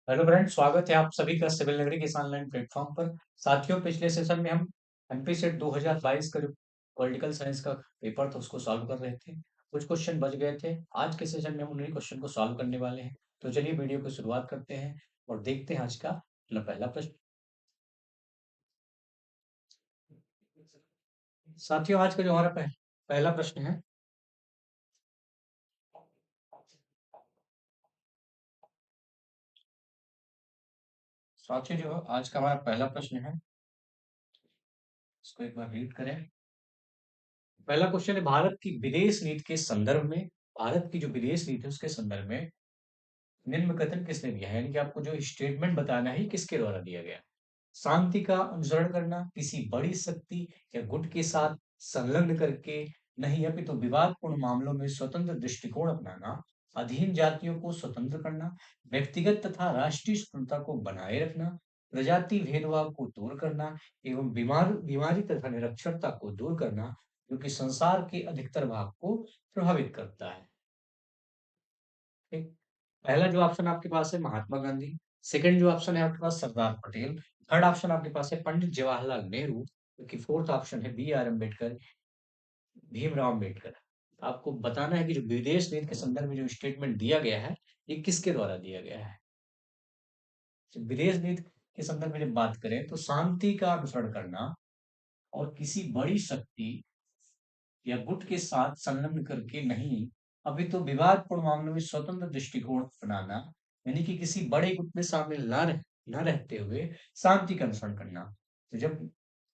Hello friend, स्वागत है आप सभी का सिविल नगरी के इस ऑनलाइन प्लेटफॉर्म पर। साथियों, पिछले सेशन में हम एमपी सेट 2022 का जो पॉलिटिकल साइंस का पेपर था उसको सॉल्व कर रहे थे। कुछ क्वेश्चन बच गए थे। आज के सेशन में हम उन्हीं क्वेश्चन को सॉल्व करने वाले हैं। तो चलिए वीडियो की शुरुआत करते हैं और देखते हैं आज का अपना पहला प्रश्न। साथियों, आज का जो हमारा पहला प्रश्न है, साथियों जो आज का हमारा पहला प्रश्न है इसको एक बार रीड करें। पहला क्वेश्चन है, भारत की विदेश नीति के संदर्भ में, भारत की जो विदेश नीति है उसके संदर्भ में निम्न कथन किसने दिया है, यानी कि आपको जो स्टेटमेंट बताना है ये किसके द्वारा दिया गया है। शांति का अनुसरण करना, किसी बड़ी शक्ति या गुट के साथ संलग्न करके नहीं, अपितु विवादपूर्ण मामलों में स्वतंत्र दृष्टिकोण अपनाना, अधीन जातियों को स्वतंत्र करना, व्यक्तिगत तथा राष्ट्रीय स्वतंत्रता को बनाए रखना, प्रजाति भेदभाव को दूर करना एवं बीमारी तथा निरक्षरता को दूर करना, जो कि संसार के अधिकतर भाग को प्रभावित करता है। ठीक। पहला जो ऑप्शन आपके पास है महात्मा गांधी, सेकंड जो ऑप्शन है आपके पास सरदार पटेल, थर्ड ऑप्शन आपके पास है पंडित जवाहरलाल नेहरू, जबकि फोर्थ ऑप्शन है बी आर अम्बेडकर, भीमराव अम्बेडकर। आपको बताना है कि जो विदेश नीति के संदर्भ में जो स्टेटमेंट दिया गया है ये किसके द्वारा दिया गया है। तो विदेश नीति के संदर्भ में जब बात करें तो शांति का अनुसरण करना और किसी बड़ी शक्ति या गुट के साथ संलग्न करके नहीं, अभी तो विवादपूर्ण मामलों में स्वतंत्र दृष्टिकोण अपनाना, यानी कि किसी बड़े गुट में शामिल न रहते हुए शांति का अनुसरण करना। तो जब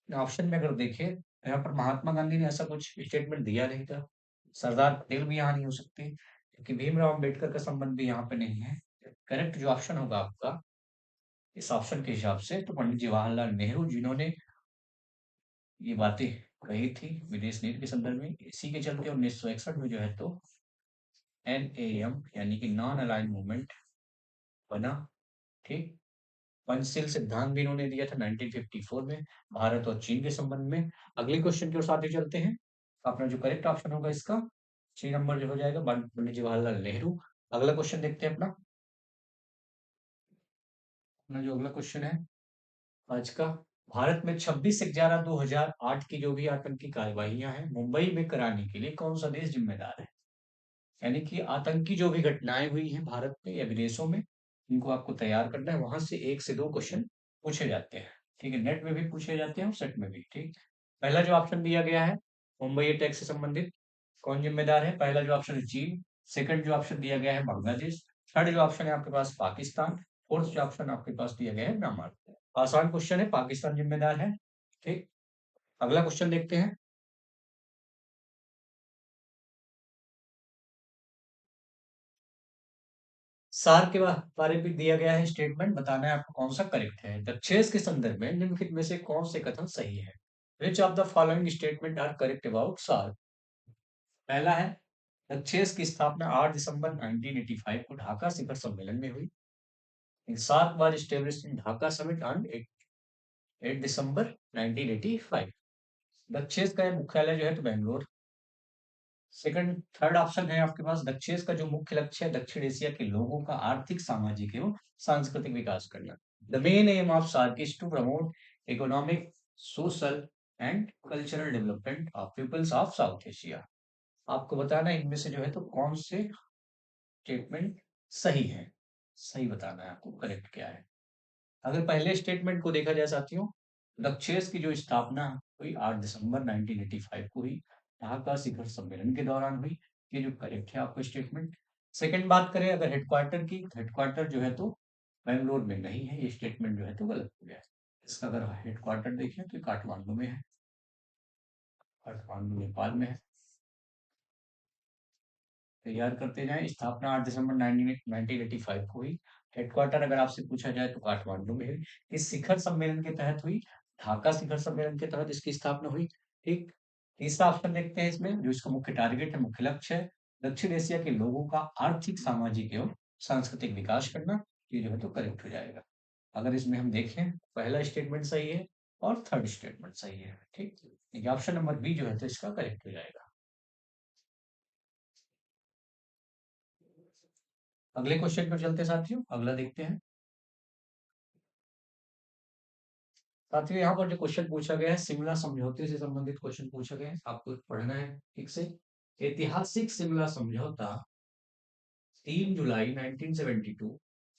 ऑप्शन में अगर देखें तो यहाँ पर महात्मा गांधी ने ऐसा कुछ स्टेटमेंट दिया नहीं था। सरदार पटेल भी यहाँ नहीं हो सकते, क्योंकि भीमराव अम्बेडकर का संबंध भी यहाँ पे नहीं है। करेक्ट जो ऑप्शन होगा आपका इस ऑप्शन के हिसाब से तो पंडित जवाहरलाल नेहरू, जिन्होंने ये बातें कही थी विदेश नीति के संदर्भ में। इसी के चलते 1961 में जो है तो एनएएम यानी कि नॉन अलाइंड मूवमेंट बना। ठीक। पंचशील सिद्धांत भी इन्होंने दिया था 1954 में भारत और चीन के संबंध में। अगले क्वेश्चन की ओर साथ ही चलते हैं। अपना जो करेक्ट ऑप्शन होगा इसका 6 नंबर जो हो जाएगा पंडित जवाहरलाल नेहरू। अगला क्वेश्चन देखते हैं अपना। अपना जो अगला क्वेश्चन है आज का, भारत में 26/11/2008 की जो भी आतंकी कार्यवाहियां हैं मुंबई में कराने के लिए कौन सा देश जिम्मेदार है। यानी कि आतंकी जो भी घटनाएं हुई हैं भारत में या विदेशों में, इनको आपको तैयार करना है। वहां से 1 से 2 क्वेश्चन पूछे जाते हैं। ठीक है, नेट में भी पूछे जाते हैं और सेट में भी। ठीक। पहला जो ऑप्शन दिया गया है मुंबई अटैक से संबंधित कौन जिम्मेदार है, पहला जो ऑप्शन है चीन, सेकंड जो ऑप्शन दिया गया है बांग्लादेश, थर्ड जो ऑप्शन है आपके पास पाकिस्तान, फोर्थ जो ऑप्शन आपके पास दिया गया है म्यांमार। आसान क्वेश्चन है, पाकिस्तान जिम्मेदार है। ठीक। अगला क्वेश्चन देखते हैं। सार के बारे में दिया गया है स्टेटमेंट, बताना है आपको कौन सा करेक्ट है। दक्षेस के संदर्भ में निम्नलिखित में से कौन से कथन सही है। Which of the following statement are correct about SAARC. पहला है, दक्षेस की स्थापना 8 दिसंबर 1985 को ढाका शिखर सम्मेलन में हुई। SAARC was established in Dhaka summit on 8 December 1985। दक्षेस का मुख्यालय जो है तो बेंगलोर। सेकंड थर्ड ऑप्शन है आपके पास, दक्षेस का जो मुख्य लक्ष्य है दक्षिण एशिया के लोगों का आर्थिक, सामाजिक एवं सांस्कृतिक विकास करना। The main aim of SAARC is to promote economic, social and cultural development of peoples of South Asia. आपको बताना है इनमें से जो है तो कौन से स्टेटमेंट सही है। सही बताना है आपको करेक्ट क्या है। अगर पहले स्टेटमेंट को देखा जाए साथियों, दक्षेस की जो स्थापना हुई 8 दिसंबर 1985 को हुई, ढाका शिखर सम्मेलन के दौरान हुई। ये जो करेक्ट है आपका स्टेटमेंट। सेकंड बात करें अगर हेडक्वार्टर की, हेडक्वार्टर जो है तो बेंगलोर में नहीं है, ये स्टेटमेंट जो है तो गलत हो गया। इसका अगर हेडक्वार्टर देखें तो काठमांडू में है, काठमांडू नेपाल में है। तैयार करते जाएं। स्थापना 8 दिसंबर 1985 को हुई। हेडक्वार्टर अगर आपसे पूछा जाए तो काठमांडू में हुई। इस शिखर सम्मेलन के तहत हुई, ढाका शिखर सम्मेलन के तहत इसकी स्थापना हुई। ठीक। तीसरा ऑप्शन देखते हैं इसमें, जो इसका मुख्य टारगेट है, मुख्य लक्ष्य है दक्षिण एशिया के लोगों का आर्थिक, सामाजिक एवं सांस्कृतिक विकास करना। ये जो है तो करेक्ट हो जाएगा। अगर इसमें हम देखें पहला स्टेटमेंट सही है और थर्ड स्टेटमेंट सही है। ठीक, ऑप्शन नंबर बी जो है तो इसका करेक्ट हो जाएगा। अगले क्वेश्चन पर चलते हैं साथियों, अगला देखते हैं। साथियों यहाँ पर जो क्वेश्चन पूछा गया है शिमला समझौते से संबंधित क्वेश्चन पूछा गया है, आपको पढ़ना है ठीक से। ऐतिहासिक शिमला समझौता 3 जुलाई 1972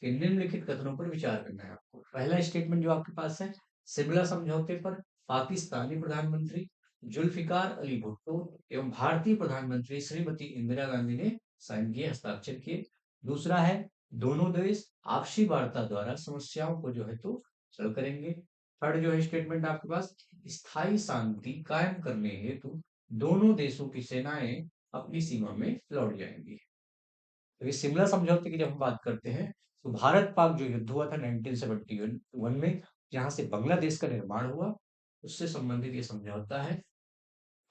के निम्नलिखित कथनों पर विचार करना है आपको। पहला स्टेटमेंट जो आपके पास है, शिमला समझौते पर पाकिस्तानी प्रधानमंत्री जुल्फिकार अली भुट्टो एवं भारतीय प्रधानमंत्री श्रीमती इंदिरा गांधी ने साइन किए, हस्ताक्षर किए। दूसरा है, दोनों देश आपसी वार्ता द्वारा समस्याओं को जो है तो हल करेंगे। थर्ड जो है स्टेटमेंट आपके पास, स्थायी शांति कायम करने हेतु दोनों देशों की सेनाएं अपनी सीमा में लौट जाएंगी। तो शिमला समझौते की जब हम बात करते हैं, तो भारत पाक जो युद्ध हुआ था 1971 में, जहां से बांग्लादेश का निर्माण हुआ, उससे संबंधित ये समझौता है।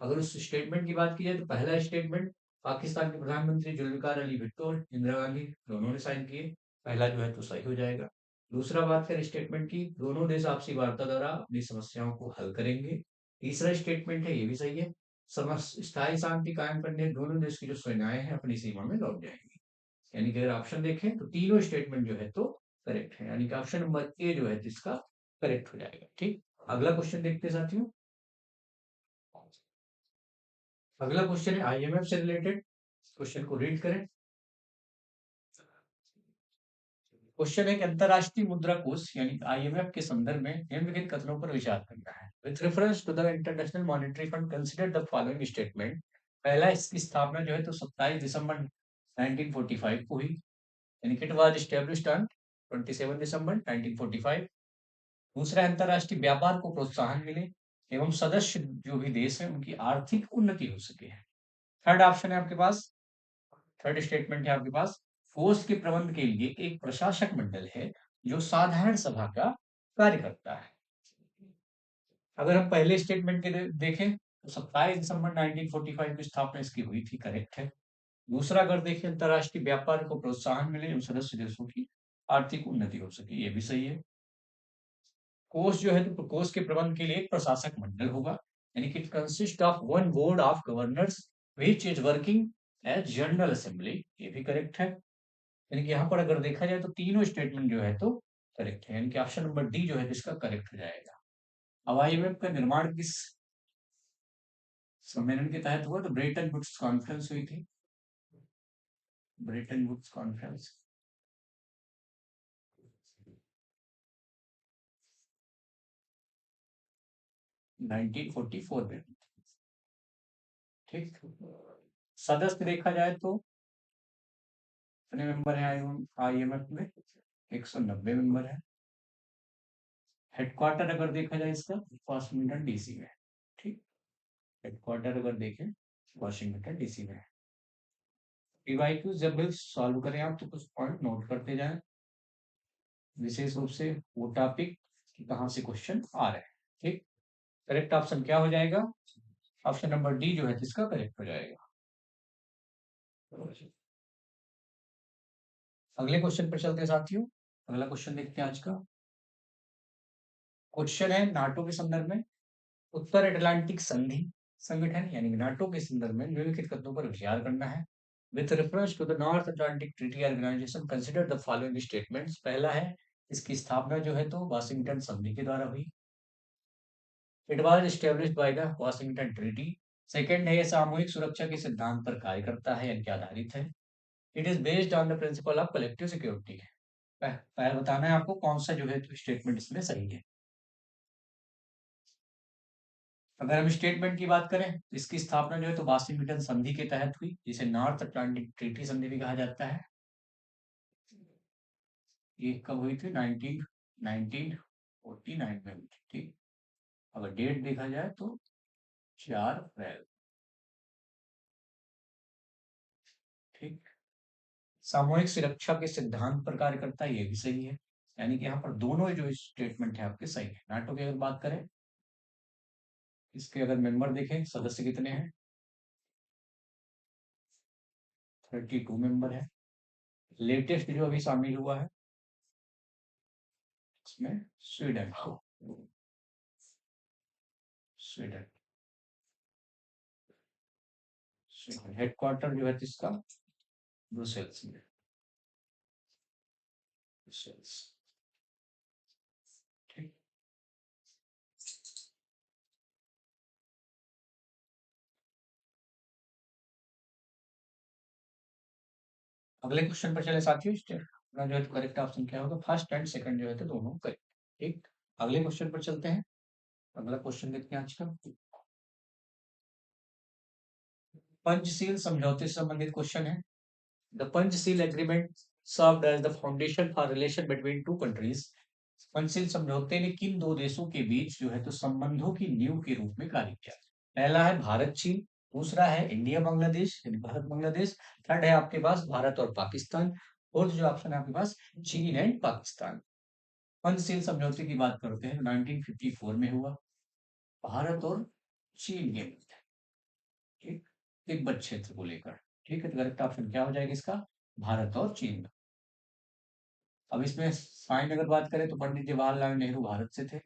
अगर उस स्टेटमेंट की बात की जाए तो पहला स्टेटमेंट पाकिस्तान के प्रधानमंत्री जुल्फिकार अली भुट्टो और इंदिरा गांधी दोनों ने साइन किए, पहला जो है तो सही हो जाएगा। दूसरा बात करें स्टेटमेंट की, दोनों देश आपसी वार्ता द्वारा अपनी समस्याओं को हल करेंगे। तीसरा स्टेटमेंट है, ये भी सही है, स्थायी शांति कायम करने दोनों देश की जो सेनाएं हैं अपनी सीमा में लौट जाएंगी। यानी कि अगर ऑप्शन देखें तो तीनों स्टेटमेंट जो है तो करेक्ट है, यानी कि ऑप्शन नंबर ए जो है जिसका करेक्ट हो जाएगा। ठीक, अगला क्वेश्चन देखते हैं साथियों। अगला क्वेश्चन है आईएमएफ से रिलेटेड, क्वेश्चन को रीड करें। क्वेश्चन है कि अंतरराष्ट्रीय मुद्रा कोष यानी आईएमएफ के संदर्भ में निम्नलिखित कथनों पर विचार करना है। With reference to the International Monetary Fund consider the following statement. पहला, इसकी स्थापना जो है तो 27 दिसंबर 1945 को हुई, यानी कि इट वाज एस्टैब्लिश्ड ऑन 27 दिसंबर 1945। दूसरा, अंतरराष्ट्रीय व्यापार को प्रोत्साहन मिले एवं सदस्य जो भी देश है उनकी आर्थिक उन्नति हो सके। थर्ड ऑप्शन है आपके पास, थर्ड स्टेटमेंट है आपके पास, कोष के प्रबंध के लिए एक प्रशासक मंडल है जो साधारण सभा का कार्य करता है। अगर हम पहले स्टेटमेंट के देखें तो 27 दिसंबर 1945 की स्थापना इसकी हुई थी, करेक्ट है। दूसरा अगर देखें, अंतरराष्ट्रीय व्यापार को प्रोत्साहन मिले एवं सदस्य देशों की आर्थिक उन्नति हो सके, ये भी सही है। कोष जो है तो कोष के प्रबंध के लिए एक प्रशासक मंडल होगा, यानी कि it consist of one board of governors which is working as general assembly, ये भी करेक्ट है। यानी कि यहाँ पर अगर देखा जाए तो तीनों स्टेटमेंट जो है तो करेक्ट है, यानी कि ऑप्शन नंबर डी जो है जिसका करेक्ट हो जाएगा। अब आईएमएफ का निर्माण किस सम्मेलन के तहत हुआ, तो ब्रेटन वुड्स कॉन्फ्रेंस हुई थी, ब्रेटन वुड्स कॉन्फ्रेंस। 1944 में। ठीक, सदस्य देखा जाए तो कितने मेंबर है आईएमएफ में, 190 मेंबर है। हेडक्वार्टर अगर देखा जाए इसका वाशिंगटन डीसी में, ठीक, हेडक्वार्टर अगर देखें वाशिंगटन डीसी में। पीवाईक्यू जब भी सॉल्व करें आप तो कुछ पॉइंट नोट करते जाएं, विशेष रूप से वो टॉपिक कहाँ से क्वेश्चन आ रहे हैं। ठीक, करेक्ट ऑप्शन क्या हो जाएगा, ऑप्शन नंबर डी जो है जिसका करेक्ट हो जाएगा। अगले क्वेश्चन पर चलते हैं साथियों। अगला क्वेश्चन देखते हैं आज का। क्वेश्चन है नाटो के संदर्भ में, उत्तर अटलांटिक संधि संगठन यानी नाटो के संदर्भ में निम्नलिखित कथनों पर विचार करना है। With reference to the North Atlantic Treaty Organization consider the following statements. पहला है, इसकी स्थापना जो है तो वाशिंगटन संधि के द्वारा हुई, it was established by the Washington treaty. Second है, ये सामूहिक सुरक्षा के सिद्धांत पर कार्य करता है यानी कि आधारित है, it is based on the principle of collective security. पहले बताना है आपको कौन सा जो है तो स्टेटमेंट इसमें सही है। अगर हम स्टेटमेंट की बात करें तो इसकी स्थापना जो है तो वाशिंगटन संधि के तहत हुई, जिसे नॉर्थ अटलांटिक ट्रीटी संधि भी कहा जाता है। ये कब हुई थी, 1949 में हुई थी। ठीक, अगर डेट देखा जाए तो 4 अप्रैल। ठीक, सामूहिक सुरक्षा के सिद्धांत पर कार्य करता है, ये भी सही है, यानी कि यहाँ पर दोनों जो स्टेटमेंट है आपके सही है। नाटो की अगर बात करें, इसके अगर मेंबर देखें सदस्य कितने हैं, 32 मेंबर है। लेटेस्ट जो अभी शामिल हुआ है इसमें स्वीडन, स्वीडन, हेडक्वार्टर जो है इसका ब्रुसेल्स में, ब्रुसेल्स। ठीक, अगले क्वेश्चन पर चले साथियों। अपना जो है करेक्ट ऑप्शन क्या होगा, फर्स्ट एंड सेकंड जो है तो दोनों करेक्ट। ठीक, अगले क्वेश्चन पर चलते हैं। अगला क्वेश्चन देखते हैं आज का, पंचशील समझौते से संबंधित क्वेश्चन है। The Panchsheel agreement served as the foundation for relation between two countries. Panchsheel समझौते ने किन दो देशों के बीच जो है तो संबंधों की नींव के रूप में कार्य किया। पहला है भारत चीन, दूसरा है इंडिया बांग्लादेश यानी भारत बांग्लादेश, थर्ड है आपके पास भारत और पाकिस्तान, फोर्थ जो ऑप्शन है आपके पास चीन एंड पाकिस्तान। पंचशील समझौते की बात करते हैं 1954 में हुआ, भारत और चीन के मध्य, ठीक, तिब्बत क्षेत्र को लेकर। ठीक है, तो करेक्ट ऑप्शन क्या हो जाएगा इसका, भारत और चीन। अब इसमें साइन अगर बात करें तो पंडित जवाहरलाल नेहरू भारत से थे,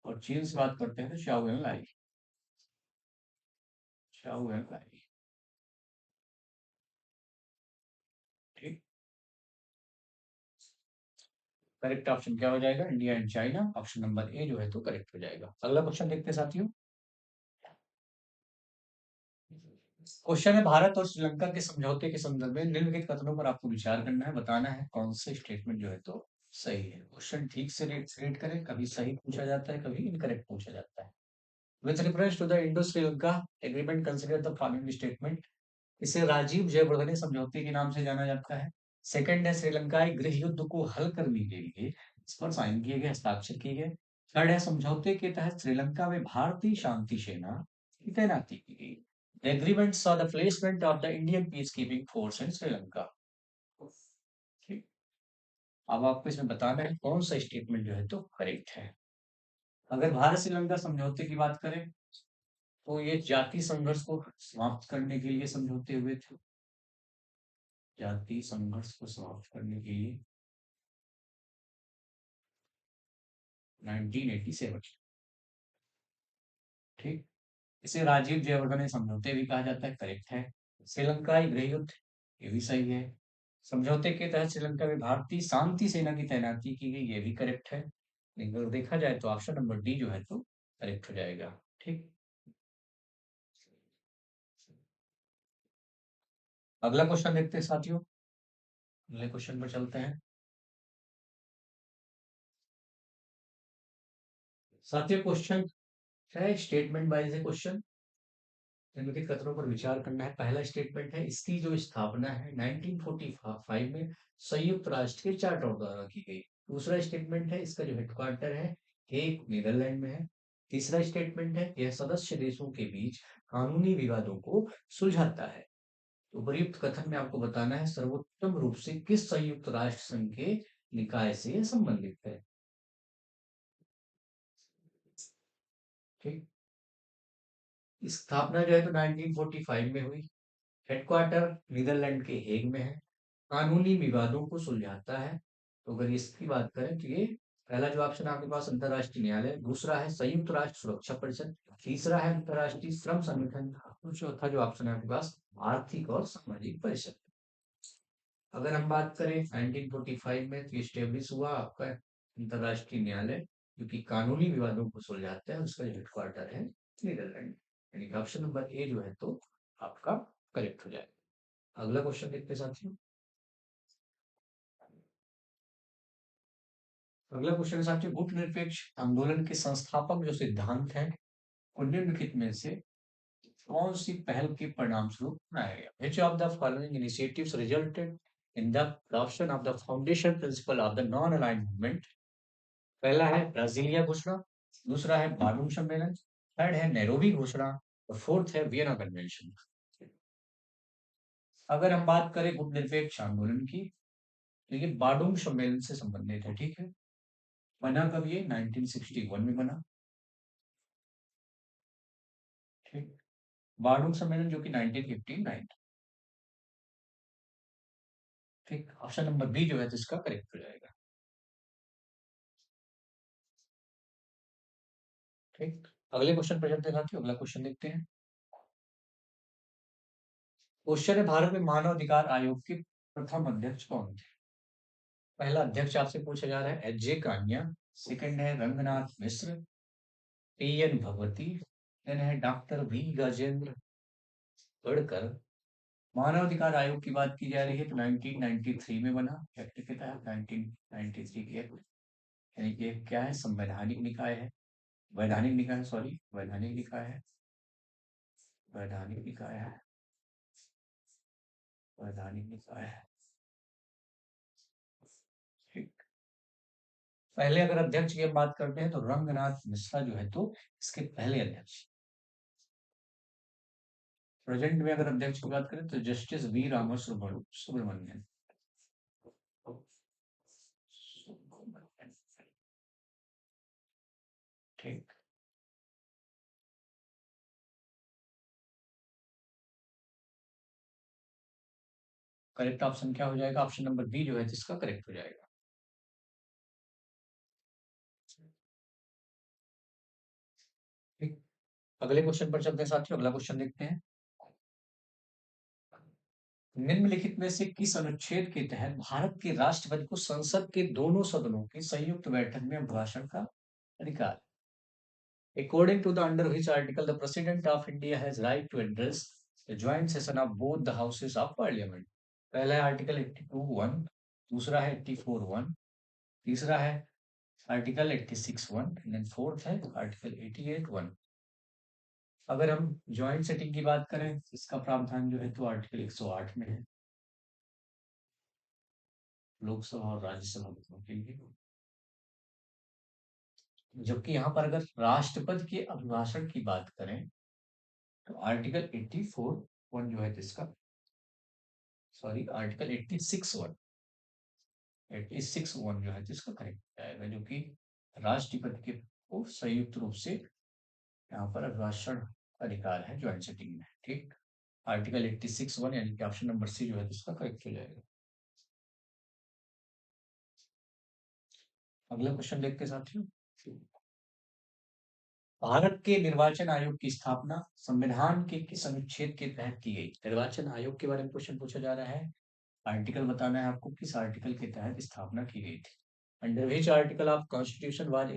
और चीन से बात करते हैं तो शाओ एनलाई, शाओ एनलाई। ठीक, करेक्ट ऑप्शन क्या हो जाएगा, India and China, option number ए जो है तो करेक्ट हो जाएगा। अगला क्वेश्चन देखते हैं साथियों। क्वेश्चन है, भारत और श्रीलंका के समझौते के संदर्भ में निम्नलिखित कथनों पर आपको विचार करना है, बताना है कौन सा स्टेटमेंट जो है तो सही है। क्वेश्चन ठीक से रीड करें, कभी सही पूछा जाता है, कभी इनकरेक्ट पूछा जाता है। With reference to the Indo Sri Lanka agreement consider the following statement. इसे राजीव जयवर्धने समझौते के नाम से जाना जाता है। सेकंड है, श्रीलंकाई गृह युद्ध को हल करने के लिए इस पर साइन किए गए, हस्ताक्षर किए गए। थर्ड है, समझौते के तहत श्रीलंका में भारतीय शांति सेना की तैनाती की गई। The agreement saw the placement of the Indian peacekeeping force in Sri Lanka. ठीक, अब आपको इसमें बताना है कौन सा स्टेटमेंट जो है तो करेक्ट है। अगर भारत श्रीलंका समझौते की बात करें तो ये जाति संघर्ष को समाप्त करने के लिए समझौते हुए थे, जाति संघर्ष को समाप्त करने के लिए 1987। ठीक, इसे राजीव जयवर्धने समझौते भी कहा जाता है, करेक्ट है। श्रीलंकाई गृह युद्ध, ये भी सही है। समझौते के तहत श्रीलंका में भारतीय शांति सेना की तैनाती की गई, ये भी करेक्ट है। लेकिन अगर देखा जाए तो ऑप्शन नंबर डी जो है तो करेक्ट हो जाएगा। ठीक, अगला क्वेश्चन देखते हैं साथियों। अगले क्वेश्चन पर चलते हैं साथियों। क्वेश्चन है स्टेटमेंट वाइज है क्वेश्चन, निम्नलिखित कथनों पर विचार करना है। पहला स्टेटमेंट है, इसकी जो स्थापना है 1945 में संयुक्त राष्ट्र के चार्टर द्वारा की गई। दूसरा स्टेटमेंट है, इसका जो हेडक्वार्टर है हेग नीदरलैंड में है। तीसरा स्टेटमेंट है, यह सदस्य देशों के बीच कानूनी विवादों को सुलझाता है। तो उपयुक्त कथन में आपको बताना है सर्वोत्तम रूप से किस संयुक्त राष्ट्र संघ के निकाय से यह संबंधित है। ठीक, स्थापना जो है तो 1945 में हुई, हेडक्वार्टर नीदरलैंड के हेग में है, कानूनी विवादों को सुलझाता है। तो अगर इसकी बात करें तो ये पहला जो ऑप्शन आपके पास अंतरराष्ट्रीय न्यायालय, दूसरा है संयुक्त राष्ट्र सुरक्षा परिषद, तीसरा है अंतरराष्ट्रीय श्रम संगठन, और चौथा जो ऑप्शन है आपके पास आर्थिक और सामाजिक परिषद। अगर हम बात करें 1945 में तो स्टेब्लिश हुआ आपका अंतरराष्ट्रीय न्यायालय, क्योंकि कानूनी विवादों को सुलझाता है, उसका जो हेडक्वार्टर है नीदरलैंड, यानी कि ऑप्शन नंबर ए जो है तो आपका करेक्ट हो जाएगा। अगला क्वेश्चन देखते हैं साथियों। अगला क्वेश्चन है साथियों, गुट निरपेक्ष आंदोलन के संस्थापक जो सिद्धांत हैं उन निम्नलिखित में से कौन सी पहल के परिणाम स्वरूप बनाया गया। विच of the following initiatives resulted in the adoption of the foundation principle of the non aligned movement. पहला है ब्राजीलिया घोषणा, दूसरा है बार्डूम सम्मेलन, थर्ड है नैरोबी घोषणा, और फोर्थ है वियना कन्वेंशन। अगर हम बात करें गुट निरपेक्ष आंदोलन की तो ये बार्डूम सम्मेलन से संबंधित है। ठीक है, बना कब ये 1961 में बना। ठीक, बार्डूम सम्मेलन जो कि 1959। ठीक, ऑप्शन नंबर बी जो है तो इसका करेक्ट हो जाएगा। ठीक, अगले क्वेश्चन पर चलते हैं साथियों। अगला क्वेश्चन देखते हैं। क्वेश्चन है, भारत में मानव अधिकार आयोग के प्रथम अध्यक्ष कौन थे। पहला अध्यक्ष आपसे पूछा जा रहा है एच जे कान्या, सेकंड है रंगनाथ मिश्र, टी एन भगवती, देन है डॉक्टर वी गजेंद्र गड़कर, मानवाधिकार आयोग की बात की जा रही है तो 1993 में बना, एक्ट के तहत 1993 के एक्ट, यानी कि एक क्या है, संवैधानिक निकाय है, वैधानिक निकाय, सॉरी वैधानिक निकाय है, वैधानिक निकाय है, वैधानिक निकाय है। ठीक। पहले अगर अध्यक्ष की हम बात करते हैं तो रंगनाथ मिश्रा जो है तो इसके पहले अध्यक्ष। प्रेजेंट में अगर अध्यक्ष की बात करें तो जस्टिस वी रामा सुब्रमण्यन। ठीक। करेक्ट ऑप्शन क्या हो जाएगा? ऑप्शन नंबर बी जो है जिसका करेक्ट हो जाएगा। ठीक। अगले क्वेश्चन पर चलते हैं साथियों। अगला क्वेश्चन देखते हैं। निम्नलिखित में से किस अनुच्छेद के तहत भारत के राष्ट्रपति को संसद के दोनों सदनों की संयुक्त बैठक में अभिभाषण का अधिकार? According to the under which article, the President of India has right to address the joint session of both the houses of Parliament. पहला है आर्टिकल 82(1), दूसरा है 84(1), तीसरा है आर्टिकल 86(1) एंड फोर्थ है आर्टिकल 88(1). अगर हम ज्वाइंट सेटिंग की बात करें, इसका प्रावधान जो है तो आर्टिकल 108 में है, लोकसभा और राज्यसभा के लिए। जबकि यहाँ पर अगर राष्ट्रपति के अभिभाषण की बात करें तो आर्टिकल 84(1) जो है जिसका, सॉरी आर्टिकल 86(1), 86(1) जो है जिसका करेक्ट आएगा, जो कि राष्ट्रपति के को संयुक्त रूप से यहाँ पर अभिभाषण अधिकार है ज्वाइंट सेटिंग में। ठीक। आर्टिकल 86(1) यानी कि ऑप्शन नंबर सी जो है जिसका करेक्ट हो जाएगा। अगला क्वेश्चन देखते हैं साथियों। भारत के निर्वाचन आयोग की स्थापना संविधान के किस अनुच्छेद के तहत की गई? निर्वाचन आयोग के बारे में क्वेश्चन पूछा जा रहा है। आर्टिकल बताना है आपको, किस आर्टिकल के तहत स्थापना की गई थी। Under which article of constitution was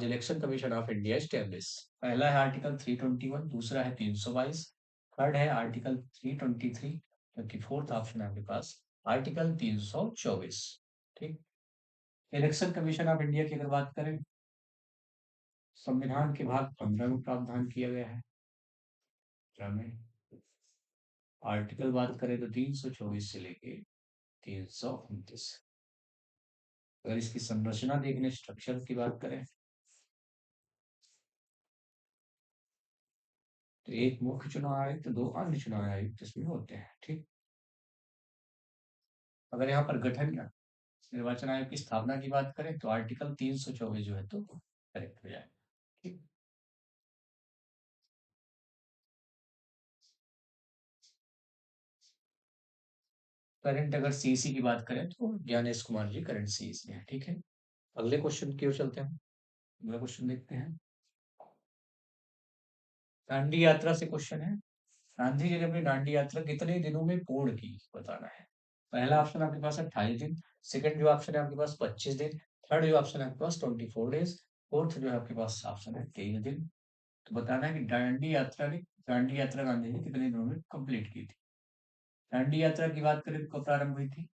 election commission of India establish? पहला है आर्टिकल 321, दूसरा है 322, थर्ड है आर्टिकल 323, जबकि फोर्थ ऑप्शन है आपके पास आर्टिकल 324। ठीक। इलेक्शन कमीशन ऑफ इंडिया की अगर बात करें, संविधान के भाग 15 में प्रावधान किया गया है। में आर्टिकल बात करें तो 324 से लेके 329। अगर इसकी संरचना देखने, स्ट्रक्चर की बात करें तो एक मुख्य चुनाव आयुक्त, दो अन्य चुनाव आयुक्त इसमें होते हैं। ठीक। अगर यहाँ पर गठन या निर्वाचन आयोग की स्थापना की बात करें तो आर्टिकल 324 जो है तो करेक्ट हो जाएगा। ठीक। करंट अगर सीसी की बात करें तो ज्ञानेश कुमार जी करंट सीएस में है। ठीक है। अगले क्वेश्चन की ओर चलते हैं। अगला क्वेश्चन देखते हैं। दांडी यात्रा से क्वेश्चन है। गांधी जी ने अपनी दांडी यात्रा कितने दिनों में पूर्ण की, बताना है। पहला ऑप्शन आपके पास 28 दिन, सेकंड जो ऑप्शन है आपके पास 25 दिन, थर्ड जो ऑप्शन है आपके पास 24 डेज, फोर्थ जो है आपके पास ऑप्शन है 23 दिन। तो बताना है कि दांडी यात्रा गांधी जी कितने दिनों में कंप्लीट की थी। दांडी यात्रा की बात करें तो कब प्रारंभ हुई थी?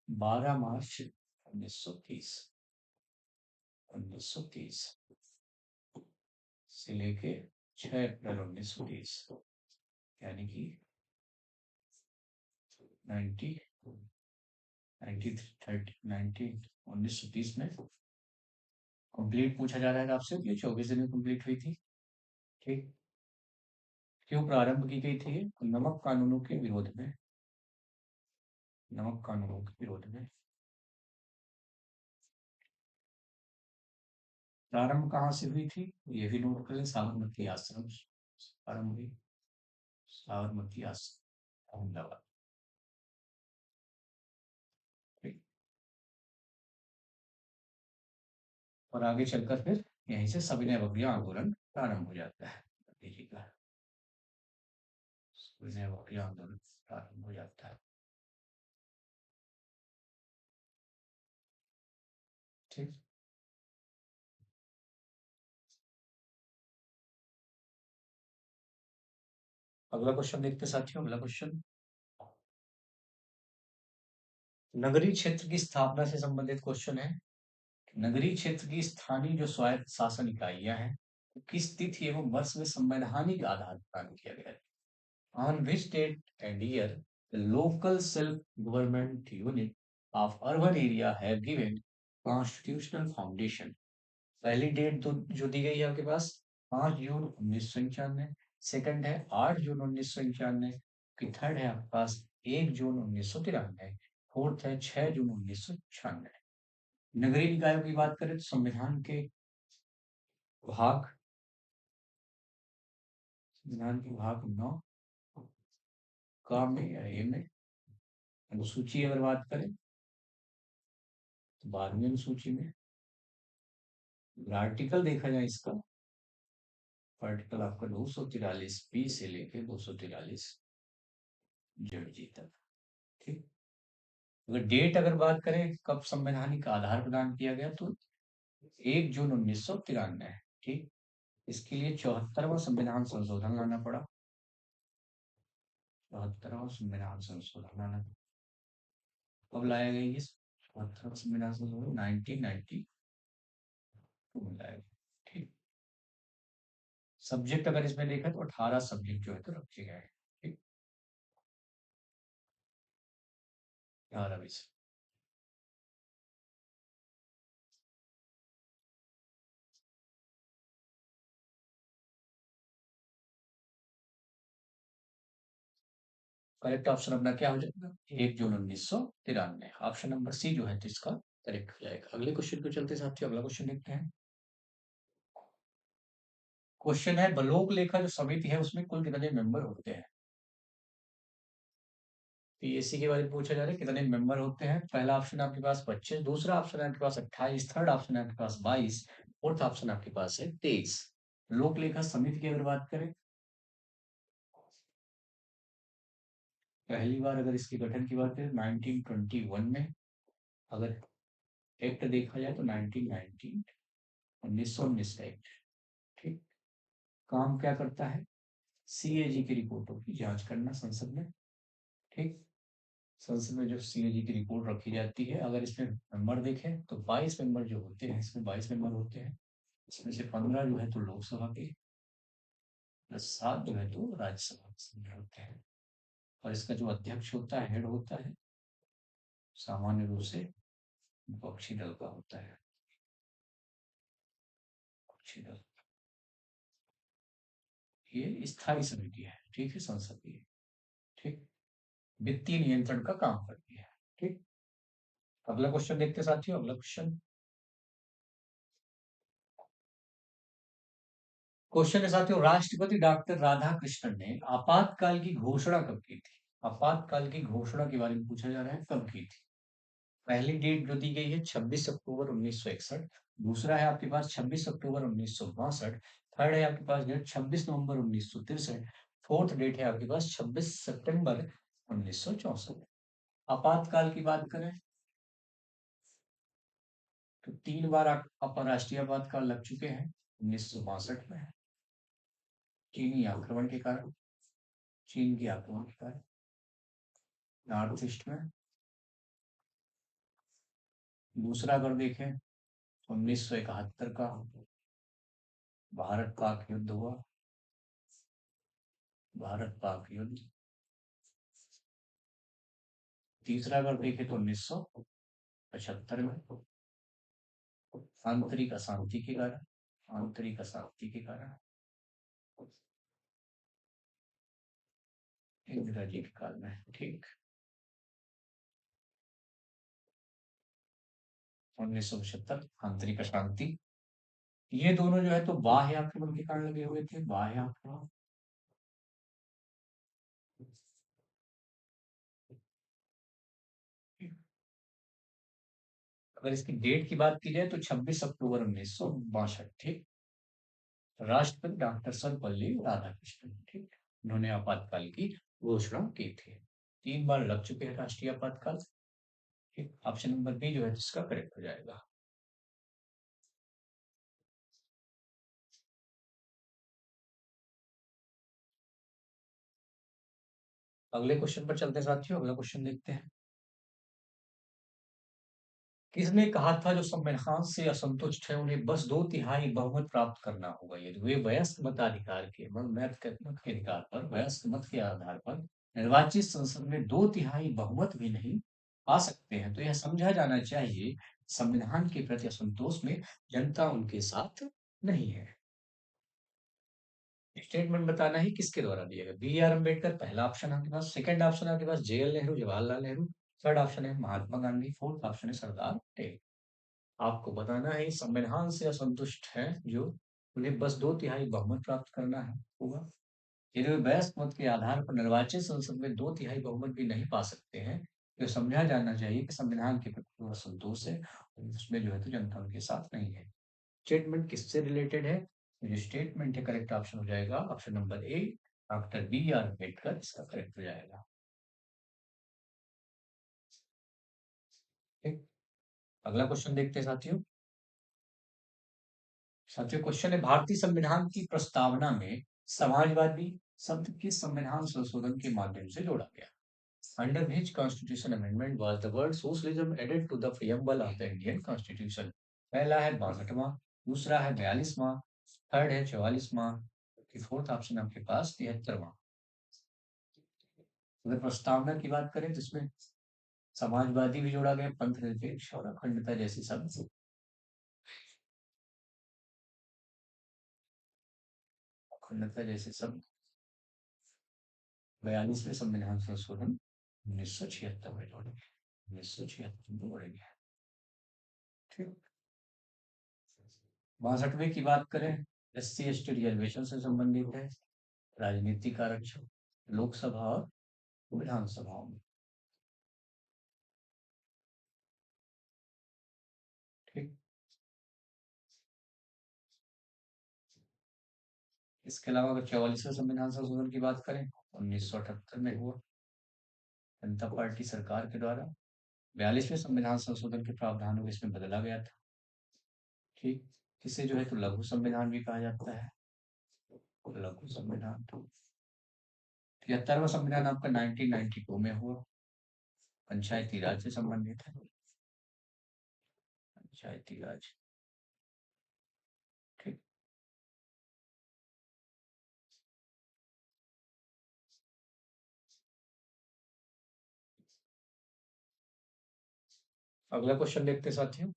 12 मार्च 1930, 1930 से लेके 6 अप्रैल 1930, यानी कि 90 1930 में कंप्लीट पूछा जा रहा है आपसे। ये 24 दिन में कंप्लीट हुई थी। ठीक। क्यों प्रारंभ की गई थी? नमक कानूनों के विरोध में, नमक कानूनों के विरोध में। प्रारंभ कहाँ से हुई थी ये भी नोट करें, साबरमती आश्रम प्रारंभ हुई, साबरमती आश्रम अहमदाबाद। ठीक। और आगे चलकर फिर यहीं से सविनय अवज्ञा आंदोलन प्रारंभ हो जाता है। देखिए का सविनय अवज्ञा आंदोलन प्रारंभ हो जाता है। ठीक। अगला क्वेश्चन देखते हैं साथियों। अगला क्वेश्चन, नगरीय क्षेत्र की स्थापना से संबंधित क्वेश्चन है। नगरीय क्षेत्र की स्थानीय जो स्वायत्त शासन इकाइयां हैं, किस तिथि एवं वर्ष में संवैधानिक आधार प्रदान किया गया है? On which date and year the local self-government unit of urban area have given constitutional foundation? पहली डेट तो जो दी गई है आपके पास 5 जून 1991, सेकंड है 8 जून 1991 की, थर्ड है आपके पास 1 जून 1993, फोर्थ है 6 जून 1996। नगरीय निकायों की बात करें तो भाग संविधान के भाग 9 का में या ए में, अनुसूची अगर बात करें तो 12वीं अनुसूची में, आर्टिकल देखा जाए इसका, आर्टिकल आपका 243 बी से लेकर 243 जेड जी तक। ठीक, अगर डेट अगर बात करें कब संवैधानिक आधार प्रदान किया गया तो 1 जून 1993 है। ठीक, इसके लिए 74वां संविधान संशोधन लाना पड़ा। 74वां संविधान संशोधन लाना, कब लाया गया ये 74वां संविधान संशोधन? 1992 में लाया गया। ठीक, सब्जेक्ट अगर इसमें देखा तो 18 सब्जेक्ट जो है तो रखे गए हैं। ठीक, 18 विषय। करेक्ट ऑप्शन अपना क्या हो जाएगा? 1 जून 1993। ऑप्शन नंबर सी जो है तो इसका करेक्ट हो जाएगा। अगले क्वेश्चन पे चलते साथियों। अगला क्वेश्चन देखते हैं। क्वेश्चन है, बलोक लेखा जो समिति है उसमें कुल कितने मेंबर होते हैं? पीएससी के बारे में पूछा जा रहा है, कितने मेंबर होते हैं? पहला ऑप्शन आपके पास 25, दूसरा ऑप्शन आपके पास 28, थर्ड ऑप्शन आपके पास 22, फोर्थ ऑप्शन आपके पास है 23। लोक लेखा समिति की अगर बात करें, पहली बार अगर इसके गठन की बात करें 1921 में, अगर एक्ट देखा जाए तो 1919 1919 का एक्ट। ठीक, काम क्या करता है? सीएजी की रिपोर्टों की जांच करना संसद में। ठीक, संसद में जो सीएजी की रिपोर्ट रखी जाती है, अगर इसमें मेंबर देखें तो 22 मेंबर जो होते हैं, इसमें 22 मेंबर होते हैं। इसमें से 15 जो है तो लोकसभा के, प्लस 7 जो है तो राज्यसभा के होते हैं। और इसका जो अध्यक्ष होता है, हेड होता है, सामान्य रूप से विपक्षी दल का होता है। विपक्षी दल, ये स्थायी समिति है। ठीक है, संसद की। ठीक, वित्तीय नियंत्रण का काम करती है। ठीक, अगला क्वेश्चन देखते हैं साथियों। अगला क्वेश्चन है साथियों, राष्ट्रपति डॉक्टर राधाकृष्णन ने आपातकाल की घोषणा कब की थी? आपातकाल की घोषणा के बारे में पूछा जा रहा है, कब की थी? पहली डेट जो दी गई है 26 अक्टूबर 1961, दूसरा है आपके पास 26 अक्टूबर 1962, थर्ड है आपके पास डेट 26 नवंबर 1963, फोर्थ डेट है आपके पास 26 सितंबर 1964। आपातकाल की बात करें तो 3 बार राष्ट्रीय आपातकाल लग चुके हैं। 1962 में चीनी आक्रमण के कारण, चीन के आक्रमण के कारण नॉर्थ ईस्ट में। दूसरा अगर देखें 1971 का भारत पाक युद्ध हुआ, भारत पाक युद्ध। तीसरा अगर देखें तो 1975 में आंतरिक अशांति के कारण, आंतरिक अशांति के कारण इंदिरा जी के काल में। ठीक, 1975 आंतरिक अशांति। ये दोनों जो है तो बाह्य आक्रमण के कारण लगे हुए थे, बाह्य आक्रमण। अगर इसकी डेट की बात की जाए तो 26 अक्टूबर 1962। ठीक, राष्ट्रपति डॉक्टर सर्वपल्ली राधाकृष्णन। ठीक, उन्होंने आपातकाल की घोषणा की थी। 3 बार लग चुके हैं राष्ट्रीय आपातकाल। ठीक, ऑप्शन नंबर बी जो है जिसका करेक्ट हो जाएगा। अगले क्वेश्चन पर चलते हैं साथियों। अगला क्वेश्चन देखते हैं। किसने कहा था जो संविधान से असंतुष्ट है उन्हें बस 2/3 बहुमत प्राप्त करना होगा? यदि वे वयस्क मताधिकार के मत के अधिकार पर वयस्क मत के आधार पर निर्वाचित संसद में 2/3 बहुमत भी नहीं पा सकते हैं तो यह समझा जाना चाहिए संविधान के प्रति असंतोष में जनता उनके साथ नहीं है। स्टेटमेंट बताना ही किसके द्वारा दिया गया? बी आर अम्बेडकर पहला ऑप्शन आपके पास, सेकंड ऑप्शन आपके पास JL Nehru Jawaharlal Nehru, third option है महात्मा गांधी, फोर्थ ऑप्शन है सरदार पटेल। आपको बताना है संविधान से असंतुष्ट है जो उन्हें बस 2/3 बहुमत प्राप्त करना है होगा। यदि वे वयस्क मत के आधार पर निर्वाचित संसद में 2/3 बहुमत भी नहीं पा सकते हैं तो समझा जाना चाहिए कि संविधान के प्रति पूरा संतोष है और उसमें जो है तो जनता उनके साथ नहीं है। स्टेटमेंट किससे रिलेटेड है? तो जो स्टेटमेंट है करेक्ट ऑप्शन हो जाएगा option number A, doctor B R Ambedkar इसका करेक्ट हो जाएगा। ठीक, अगला क्वेश्चन देखते हैं साथियों। साथियों क्वेश्चन है भारतीय संविधान की प्रस्तावना में समाजवादी शब्द किस संविधान संशोधन के माध्यम से जोड़ा गया? Under which constitution amendment was the word socialism added to the preamble of the Indian Constitution? पहला है 62वां, दूसरा है 42वां, थर्ड है 44वां, फोर्थ ऑप्शन आपके पास 73वां। अगर प्रस्तावना की बात करें तो इसमें समाजवादी भी जोड़ा गया, पंथ निरपेक्ष और अखंडता जैसे शब्द। अखंडता जैसे शब्द 42वें संविधान संशोधन 1976 में जोड़े गए, 1976 में जोड़े गए। ठीक, 62वें की बात करें, एससी एसटी रिजर्वेशन से संबंधित है, राजनीतिक आरक्षण लोकसभा और विधानसभाओं में। ठीक, इसके अलावा अगर 44वें संविधान संशोधन की बात करें 1978 में हुआ जनता पार्टी सरकार के द्वारा। 42वें संविधान संशोधन के प्रावधानों को इसमें बदला गया था। ठीक, इसे जो है तो लघु संविधान भी कहा जाता है, लघु संविधान। 73वां संविधान आपका 1992 में हुआ, पंचायती राज से संबंधित है, पंचायती राज। ठीक, अगला क्वेश्चन देखते हैं साथियों।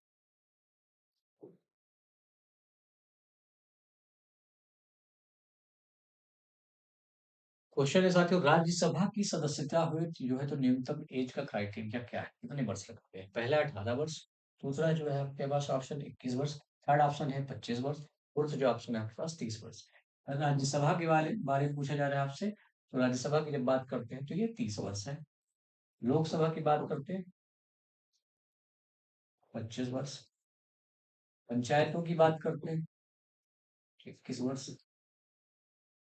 क्वेश्चन है साथियों, राज्यसभा की सदस्यता हुई जो है तो न्यूनतम एज का क्राइटेरिया क्या है? कितने वर्ष लगते हैं? पहला 18 वर्ष, दूसरा जो है आपके पास ऑप्शन 21 वर्ष, थर्ड ऑप्शन है 25 वर्ष, फोर्थ जो ऑप्शन है आपके पास 30 वर्ष। अगर राज्यसभा के बारे में पूछा जा रहा है आपसे तो राज्यसभा की जब बात करते हैं तो ये 30 वर्ष है। लोकसभा की बात करते हैं 25 वर्ष, पंचायतों की बात करते हैं 21 वर्ष,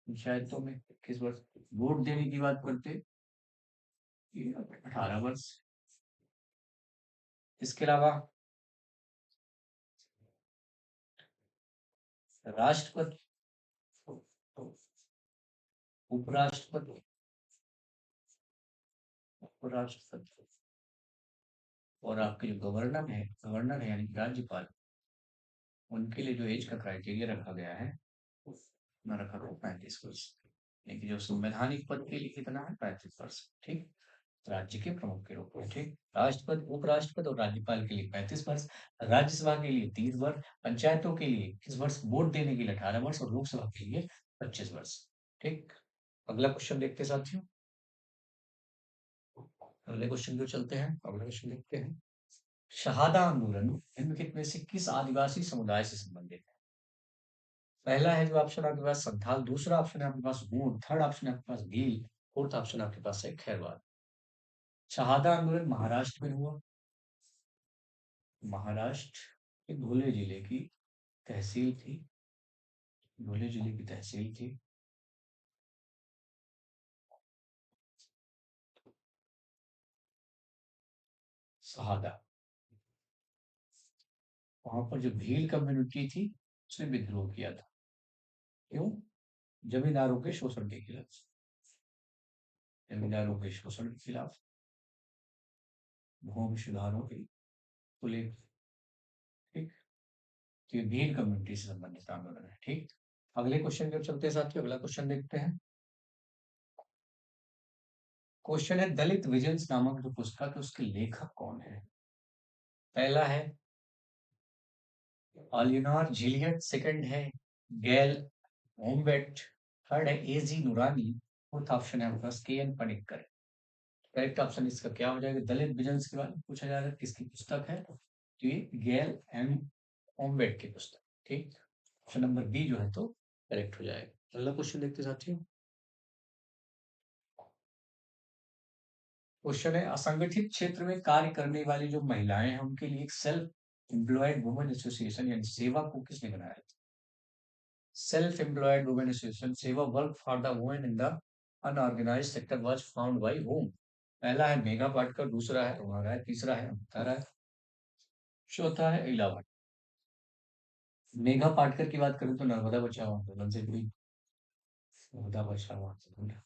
पंचायतों में 21 वर्ष, वोट देने की बात करते हैं ये 18 वर्ष। इसके अलावा राष्ट्रपति, उपराष्ट्रपति, उपराष्ट्रपति और आपके जो गवर्नर है यानी कि राज्यपाल, उनके लिए जो एज का क्राइटेरिया रखा गया है ना रखा गया 35 वर्ष। लेकिन जो संवैधानिक पद के लिए कितना है 35 वर्ष। ठीक, राज्य के प्रमुख के रूप में। ठीक, राष्ट्रपति उपराष्ट्रपति और राज्यपाल के लिए 35 वर्ष, राज्यसभा के लिए 30 वर्ष, पंचायतों के लिए 21 वर्ष, वोट देने के लिए 18 वर्ष और लोकसभा के लिए 25 वर्ष। ठीक, अगला क्वेश्चन देखते हैं साथियों। अगले क्वेश्चन को चलते हैं, अगला क्वेश्चन देखते हैं। शहादा आंदोलन निम्नलिखित में से किस आदिवासी समुदाय से संबंधित है? पहला है जो ऑप्शन आपके पास संथाल, दूसरा ऑप्शन है आपके पास गूंड, थर्ड ऑप्शन है आपके पास भील, फोर्थ ऑप्शन आपके पास है खैरवाल। शहादा आंदोलन महाराष्ट्र में हुआ, महाराष्ट्र के धुले जिले की तहसील थी, धुले जिले की तहसील थी। शहादा, वहां पर जो भील कम्युनिटी थी उसने विद्रोह किया था। क्यों? जमींदारों के शोषण के खिलाफ। जमींदारों के शोषण के खिलाफ, भूमि सुधारों के उल्लेख। ठीक, तो ये भील कम्युनिटी से संबंधित आंदोलन है। ठीक, अगले क्वेश्चन की ओर चलते हैं साथियों। अगला क्वेश्चन देखते हैं। क्वेश्चन है, दलित विजन्स नामक जो पुस्तक है उसके लेखक कौन है? पहला है एलिनोर जिलियट, सेकंड है गैल ओम्बेट, थर्ड है एजी नूरानी, फोर्थ ऑप्शन है आपका के एन पनिक्कर। करेक्ट ऑप्शन इसका क्या हो जाएगा? दलित विजन्स के बारे में पूछा जा रहा है, किसकी पुस्तक है? तो ये गैल एम ओम्बेट की पुस्तक। ठीक, ऑप्शन नंबर बी जो है तो करेक्ट हो जाएगा। अगला क्वेश्चन देखते साथियों। क्वेश्चन है, असंगठित क्षेत्र में कार्य करने वाली जो महिलाएं हैं उनके लिए एक सेल्फ एम्प्लॉयड वुमेन एसोसिएशन यानी सेवा को किसने बनाया? सेल्फ एम्प्लॉयड वुमेन एसोसिएशन सेवा work for the women in the unorganised sector was found by whom? पहला है मेघा पाटकर, दूसरा है रुमा राय, तीसरा है अमिता राय, चौथा है इला भट्ट। मेघा पाटकर की बात करें तो नर्मदा बचाओ आंदोलन से जुड़ी, नर्मदा बचाओ आंदोलन।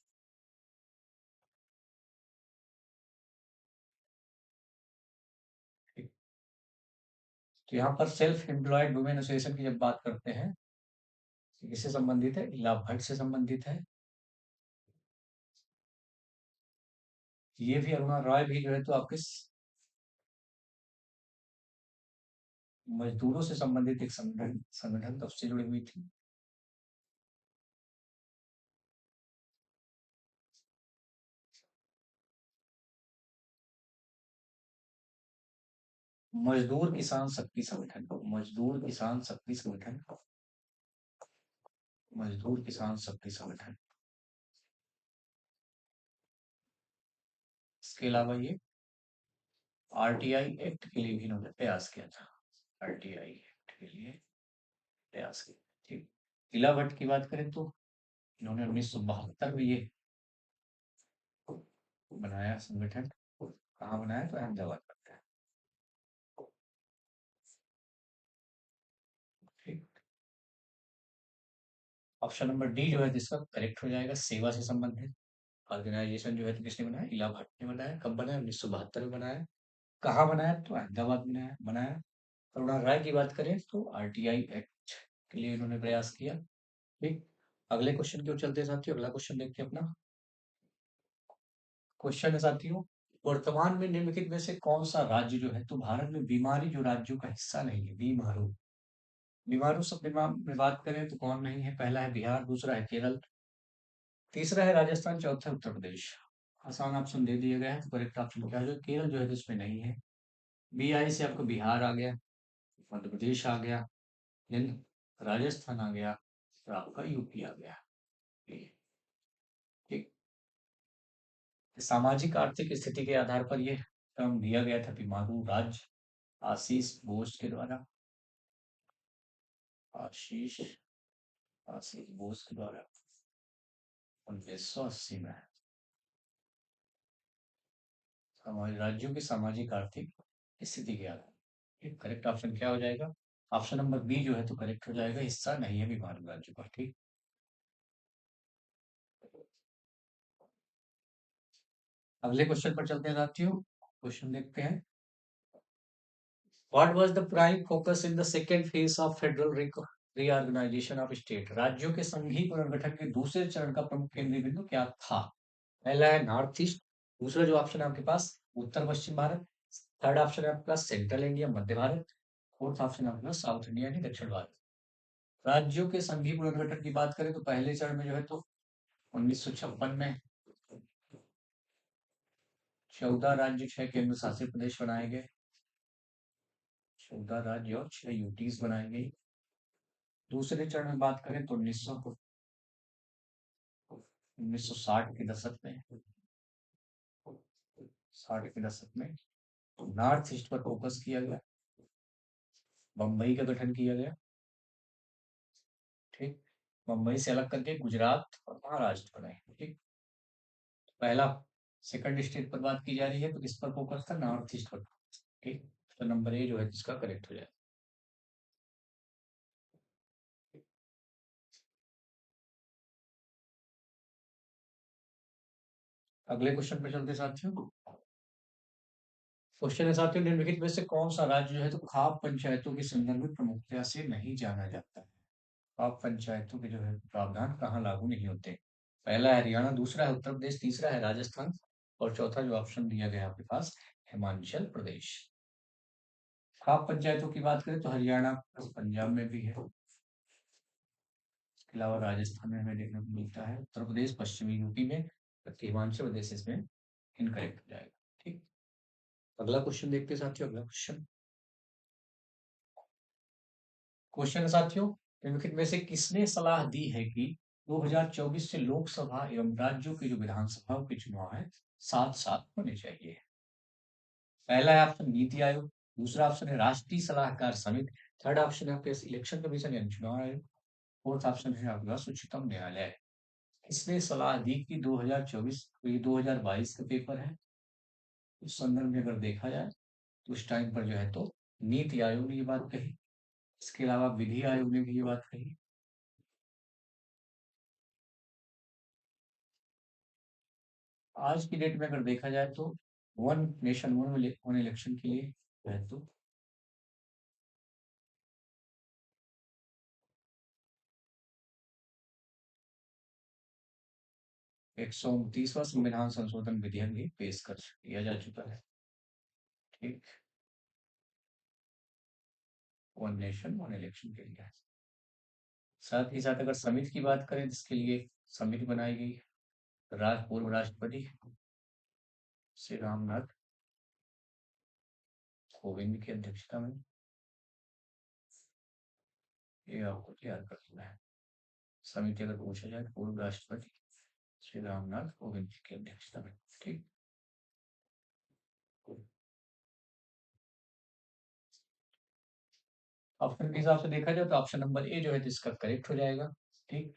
ठीक, तो यहाँ पर सेल्फ एम्प्लॉयड वुमेन एसोसिएशन की जब बात करते हैं तो किससे संबंधित है? इला भट्ट से संबंधित है। ये भी अरुणा रॉय भी जो है तो आपके मजदूरों से संबंधित एक संगठन संगठन तब से जुड़ी हुई थी। मजदूर किसान शक्ति संगठन, मजदूर किसान शक्ति संगठन, मजदूर किसान शक्ति संगठन। इसके अलावा ये आरटीआई एक्ट के लिए भी इन्होंने प्रयास किया था, आरटीआई एक्ट के लिए प्रयास किया। ठीक, इला भट्ट की बात करें तो इन्होंने 1972 में ये बनाया संगठन। कहाँ बनाया? तो अहमदाबाद में बनाया। ठीक, ऑप्शन नंबर डी जो है जिसका करेक्ट हो जाएगा, सेवा से संबंधित ऑर्गेनाइजेशन जो है तो किसने बनाया? इला भट्ट ने बनाया। कब बनाया? 1972 में बनाया। कहाँ बनाया? तो अहमदाबाद में बनाया बनाया। करुणा राय की बात करें तो आरटीआई एक्ट के लिए इन्होंने प्रयास किया। ठीक, अगले क्वेश्चन की ओर चलते हैं साथियों। अगला क्वेश्चन देखते हैं अपना। क्वेश्चन है साथियों, वर्तमान में निम्नलिखित में से कौन सा राज्य जो है तो भारत में बीमारी जो राज्यों का हिस्सा नहीं है? बीमारू, बीमारू सब में बात करें तो कौन नहीं है? पहला है बिहार, दूसरा है केरल, तीसरा है राजस्थान, चौथा है उत्तर प्रदेश। आसान ऑप्शन दे दिया गया है तो करेक्ट ऑप्शन क्या है? केरल जो है तो इसमें नहीं है। बी आई से आपको बिहार आ गया, मध्य प्रदेश आ गया, देन राजस्थान आ गया और आपका यूपी आ गया। ठीक, सामाजिक आर्थिक स्थिति के आधार पर ये टर्म दिया गया था बीमारू राज्य, आशीष बोस के द्वारा, आशीष आशीष बोस के द्वारा 1980 में। हमारे राज्यों की सामाजिक आर्थिक स्थिति के आधार, करेक्ट ऑप्शन क्या हो जाएगा? ऑप्शन नंबर बी जो है तो करेक्ट हो जाएगा, हिस्सा नहीं है बीमारू राज्यों का। ठीक, अगले क्वेश्चन पर चलते हैं साथियों। क्वेश्चन देखते हैं, What was the prime focus in the second phase of federal reorganization of state? राज्यों के संघीय पुनर्गठन के दूसरे चरण का प्रमुख केंद्रीय बिंदु क्या था? पहला है नॉर्थ ईस्ट, दूसरा जो ऑप्शन है आपके पास उत्तर पश्चिम भारत, थर्ड ऑप्शन है आपके पास सेंट्रल इंडिया मध्य भारत, फोर्थ ऑप्शन है आपके पास साउथ इंडिया यानी दक्षिण भारत। राज्यों के संघीय पुनर्गठन की बात करें तो पहले चरण में जो है तो 1956 में 14 राज्य 6 केंद्र शासित प्रदेश बनाए गए, 14 राज्य और 6 यूटीज बनाई गई। दूसरे चरण में बात करें तो 1960 के दशक में, 60 के दशक में नॉर्थ ईस्ट पर फोकस किया गया, बम्बई का गठन किया गया। ठीक, बम्बई से अलग करके गुजरात और महाराष्ट्र बनाए। ठीक, पहला सेकंड स्टेट पर बात की जा रही है तो किस पर फोकस था? नॉर्थ ईस्ट पर। ठीक, तो नंबर ए जो है जिसका करेक्ट हो जाए। अगले क्वेश्चन पे चलते साथियों। क्वेश्चन है साथियों, निम्नलिखित में से कौन सा राज्य जो है तो खाप पंचायतों के संदर्भ में प्रमुखता से नहीं जाना जाता है? खाप पंचायतों के जो है प्रावधान कहाँ लागू नहीं होते? पहला है हरियाणा, दूसरा है उत्तर प्रदेश, तीसरा है राजस्थान और चौथा जो ऑप्शन दिया गया है आपके पास, हिमाचल प्रदेश। खाप पंचायतों की बात करें तो हरियाणा पंजाब में भी है, इसके अलावा राजस्थान में हमें देखने को मिलता है, उत्तर प्रदेश पश्चिमी यूपी में, जबकि हिमाचल प्रदेश इसमें इनकरेक्ट हो जाएगा। ठीक, अगला क्वेश्चन देखते हैं साथियों। अगला क्वेश्चन है साथियों, निम्नलिखित में से किसने सलाह दी है कि 2024 से लोकसभा एवं राज्यों की जो विधानसभाओं के चुनाव है साथ साथ होने चाहिए? पहला है ऑप्शन नीति आयोग, दूसरा ऑप्शन है राष्ट्रीय सलाहकार समिति, थर्ड ऑप्शन है आपके इलेक्शन कमीशन यानी चुनाव आयोग, फोर्थ ऑप्शन है आपके पास उच्चतम न्यायालय। इसने सलाह दी कि 2024 तो ये 2022 का पेपर है, उस संदर्भ में अगर देखा जाए तो उस टाइम पर जो है तो नीति आयोग ने ये बात कही, इसके अलावा विधि आयोग ने भी ये बात कही। आज की डेट में अगर देखा जाए तो वन नेशन वन इलेक्शन के लिए जो है तो 129वां संविधान संशोधन विधेयक भी पेश कर दिया जा चुका है। ठीक, वन नेशन वन इलेक्शन के लिए। साथ ही साथ अगर समिति की बात करें जिसके लिए समिति बनाई गई, पूर्व राष्ट्रपति श्री रामनाथ कोविंद की अध्यक्षता में, ये आपको तैयार कर लेना है। समिति अगर पूछा जाए पूर्व राष्ट्रपति श्री रामनाथ कोविंद की अध्यक्षता में। ठीक, ऑप्शन के हिसाब से देखा जाए तो ऑप्शन नंबर ए जो है जिसका करेक्ट हो जाएगा। ठीक,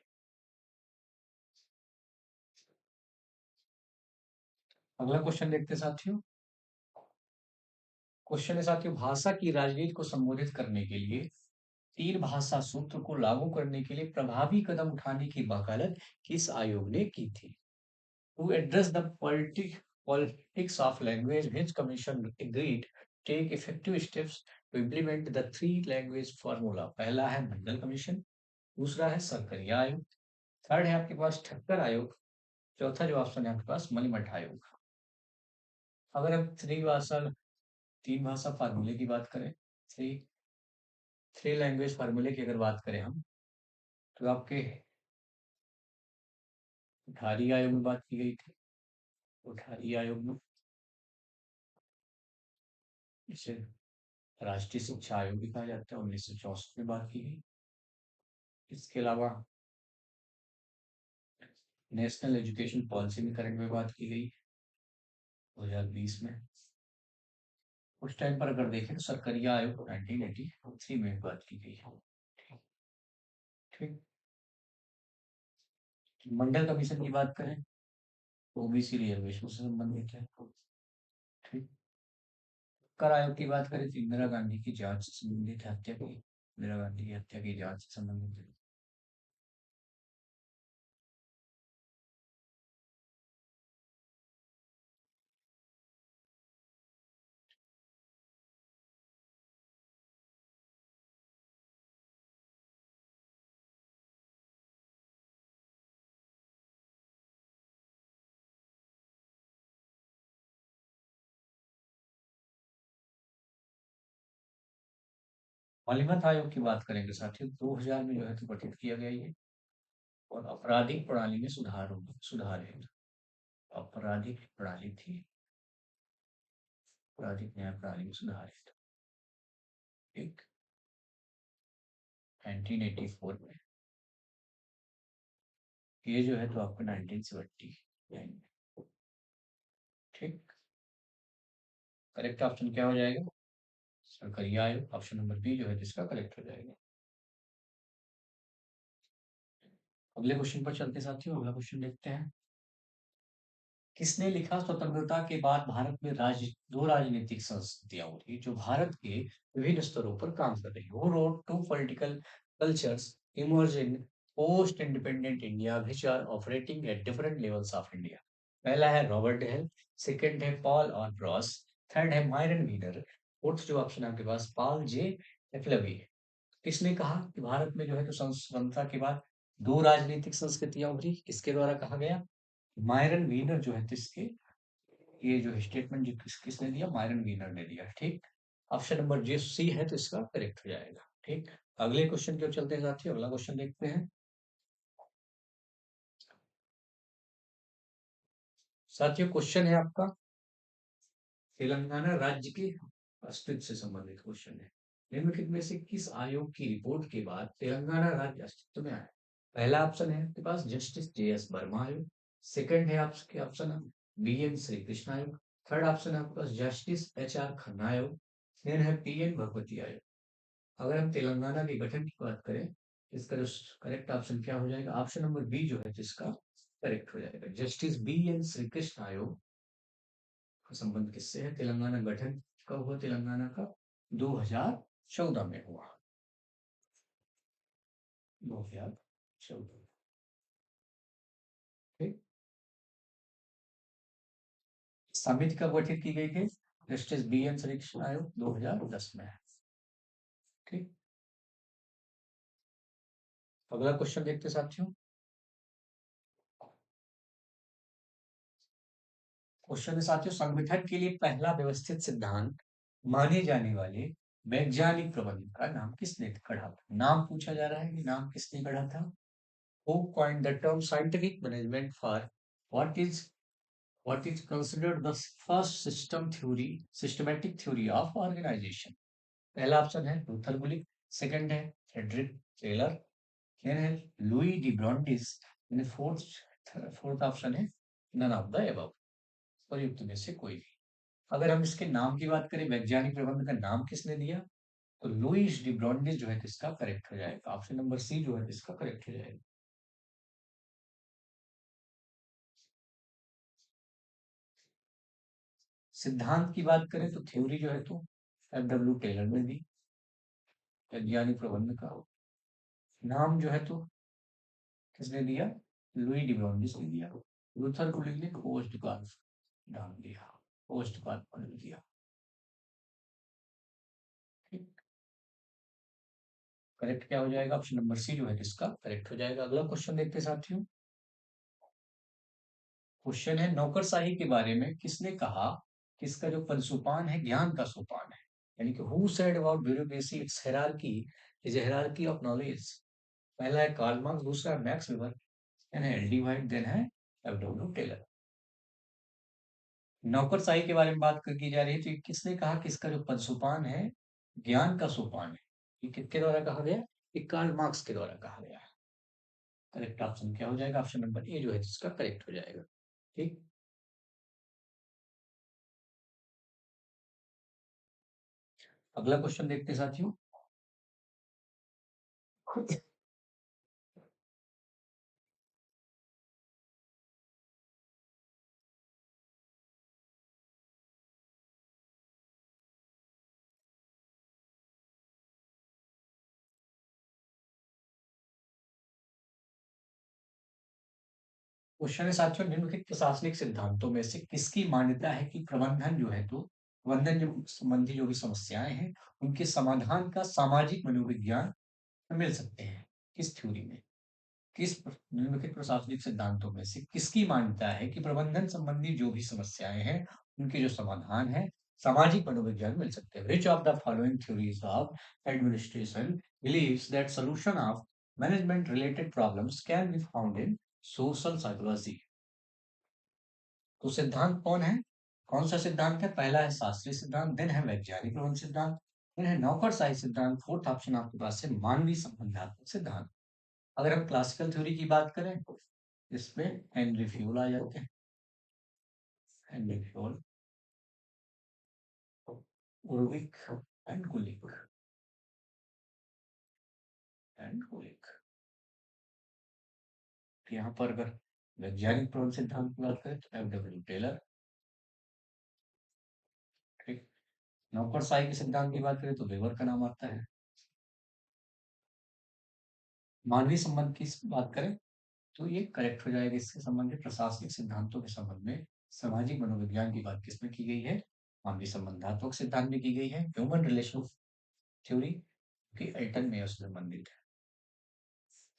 अगला क्वेश्चन देखते हैं साथियों। क्वेश्चन है साथियों, भाषा की राजनीति को संबोधित करने के लिए तीन भाषा सूत्र को लागू करने के लिए प्रभावी कदम उठाने की वकालत किस आयोग ने की थी? To address the politics of language, which commission agreed take effective steps to implement the three language formula. पहला है मंडल कमीशन, दूसरा है सरकरिया आयोग, थर्ड है आपके पास ठक्कर आयोग, चौथा जो ऑप्शन है आपके पास मणिमठ आयोग। अगर हम तीन भाषा फार्मूले की बात करें, थ्री थ्री लैंग्वेज फार्मूले की अगर बात करें हम, तो आपके उठारी आयोग में बात की गई थी। उठारी आयोग में इसे राष्ट्रीय शिक्षा आयोग भी कहा जाता है, 1964 में बात की गई। इसके अलावा नेशनल एजुकेशन पॉलिसी में करंट में बात की गई 2020 में। उस टाइम पर अगर देखें तो सरकरिया आयोग 1983 में बात की गई है। ठीक, मंडल कमीशन की बात करें तो ओबीसी रिजर्वेशन से संबंधित है। ठीक, कर आयोग की बात करें तो इंदिरा गांधी की जांच से संबंधित है, हत्या की इंदिरा गांधी की हत्या की जांच से संबंधित है। मालिमत आयोग की बात करेंगे साथियों, 2000 में जो है तो गठित किया गया ये, और आपराधिक प्रणाली में सुधार है। आपराधिक प्रणाली थी, आपराधिक न्याय प्रणाली में सुधार है। ठीक, 1984 में, ये जो है तो आपको 1970। ठीक, करेक्ट ऑप्शन क्या हो जाएगा? सरकरिया आयोग, ऑप्शन नंबर बी जो है जिसका करेक्ट हो जाएगा। अगले क्वेश्चन पर चलते साथियों। अगला क्वेश्चन देखते हैं, किसने लिखा स्वतंत्रता के बाद भारत में दो राजनीतिक संस्कृतियां उठी जो भारत के विभिन्न स्तरों पर काम कर रही है? वो wrote two political cultures emerge in post independent India which are operating at different levels of India. पहला है रॉबर्ट हेल, सेकंड है पॉल और ब्रॉस, थर्ड है मायरन वीनर, फोर्थ जो ऑप्शन है आपके पास पॉल जे एक्लवी है। किसने कहा कि भारत में जो है तो स्वतंत्रता के बाद दो राजनीतिक संस्कृतियां उभरी, किसके द्वारा कहा गया? मायरन वीनर जो है किसके, ये जो स्टेटमेंट जो किसने दिया? मायरन वीनर ने दिया। ठीक, ऑप्शन नंबर जे सी है तो इसका करेक्ट हो जाएगा। ठीक, अगले क्वेश्चन की ओर चलते हैं साथियों, अगला क्वेश्चन देखते हैं। साथियों क्वेश्चन है आपका तेलंगाना राज्य के अस्तित्व से संबंधित क्वेश्चन है। निम्नलिखित में से किस आयोग की रिपोर्ट के बाद तेलंगाना राज्य अस्तित्व में आया? पहला ऑप्शन है आपके पास जस्टिस जे एस वर्मा आयोग, सेकंड है आपके option B N Shri Krishna आयोग, थर्ड ऑप्शन है आपके पास जस्टिस एच आर खन्ना आयोग, फिर है पी एन भगवती आयोग। अगर हम तेलंगाना के गठन की बात करें, इसका जो करेक्ट ऑप्शन क्या हो जाएगा? ऑप्शन नंबर बी जो है जिसका करेक्ट हो जाएगा, justice B N Shri Krishna आयोग का संबंध किससे है? तेलंगाना गठन कब हुआ तेलंगाना का? 2014 में हुआ। 2014। ठीक, समिति कब गठित की गई थी? जस्टिस बी एन श्रीकृष्ण आयोग 2010 में। ठीक, अगला क्वेश्चन देखते साथियों। क्वेश्चन है साथियों, संगठन के लिए पहला व्यवस्थित सिद्धांत माने जाने वाले वैज्ञानिक प्रबंध का नाम किसने गढ़ा था? नाम पूछा जा रहा है कि नाम किसने गढ़ा था? Who coined the term scientific management for what is what is considered the first systematic theory of organization? पहला ऑप्शन है लूथर गुलिक, सेकंड है फ्रेडरिक टेलर, फिर है Louis D Brandeis, fourth fourth option है नन ऑफ द अबव, प्रयुक्त में से कोई भी। अगर हम इसके नाम की बात करें, वैज्ञानिक प्रबंध का नाम किसने दिया, तो लुईस डी ब्रॉन्डिस जो है किसका करेक्ट हो जाएगा? ऑप्शन नंबर सी जो है इसका करेक्ट हो जाएगा। सिद्धांत की बात करें तो थ्योरी जो है तो एफ डब्ल्यू टेलर ने दी, वैज्ञानिक प्रबंध का नाम जो है तो किसने दिया? लुई डी ब्रॉन्डिस ने दिया। लूथर कुलिक ने पोस्ट कार्ड डाल दिया, पोस्ट कार्ड पढ़ दिया। ठीक, करेक्ट क्या हो जाएगा? ऑप्शन नंबर सी जो है इसका करेक्ट हो जाएगा। अगला क्वेश्चन देखते हैं साथियों। क्वेश्चन है नौकरशाही के बारे में किसने कहा कि इसका जो पंसोपान है ज्ञान का सोपान है? यानी कि who said about bureaucracy it's hierarchy is hierarchy of knowledge? पहला है कार्ल मार्क्स, दूसरा है मैक्स वेबर, देन है एल डी व्हाइट, देन है एफ डब्ल्यू टेलर। नौकरशाही के बारे में बात कर की जा रही है तो ये किसने कहा कि इसका जो पंसोपान है ज्ञान का सोपान है? ये किसके द्वारा कहा गया? ये कार्ल मार्क्स के द्वारा कहा गया। करेक्ट ऑप्शन क्या हो जाएगा? ऑप्शन नंबर ए जो है इसका करेक्ट हो जाएगा। ठीक, अगला क्वेश्चन देखते हैं साथियों। क्वेश्चन है साथियों, निम्नलिखित प्रशासनिक सिद्धांतों में से किसकी मान्यता है कि प्रबंधन जो है तो प्रबंधन जो संबंधी जो भी समस्याएं हैं उनके समाधान का सामाजिक मनोविज्ञान में मिल सकते हैं? किस थ्योरी में, निम्नलिखित प्रशासनिक सिद्धांतों में से किसकी मान्यता है कि प्रबंधन संबंधी जो भी समस्याएं हैं उनके जो समाधान है सामाजिक मनोविज्ञान मिल सकते हैं? विच of the following theories of administration believes that solution of management related problems can be found in social psychology? तो सिद्धांत कौन है, कौन सा सिद्धांत है? पहला है शास्त्रीय सिद्धांत, देन है वैज्ञानिक प्रबंध सिद्धांत, देन है नौकरशाही सिद्धांत, फोर्थ ऑप्शन आपके पास है मानवीय संबंधात्मक सिद्धांत। अगर हम क्लासिकल थ्योरी की बात करें इसमें हेनरी फ्यूल आ जाते हैं, Henry fuel, उर्विक and Kulika, and कुलिक। यहाँ पर अगर वैज्ञानिक प्रबंध सिद्धांत की बात करें तो एफ डब्ल्यू टेलर। ठीक, नौकरशाही के सिद्धांत की बात करें तो वेबर का नाम आता है। मानवीय संबंध की बात करें तो ये करेक्ट हो जाएगा। इससे संबंधित प्रशासनिक सिद्धांतों के संबंध में सामाजिक मनोविज्ञान की बात किसमें की गई है? मानवीय संबंधात्मक सिद्धांत में की गई है, ह्यूमन रिलेशन थ्योरी की एल्टन मेयो से संबंधित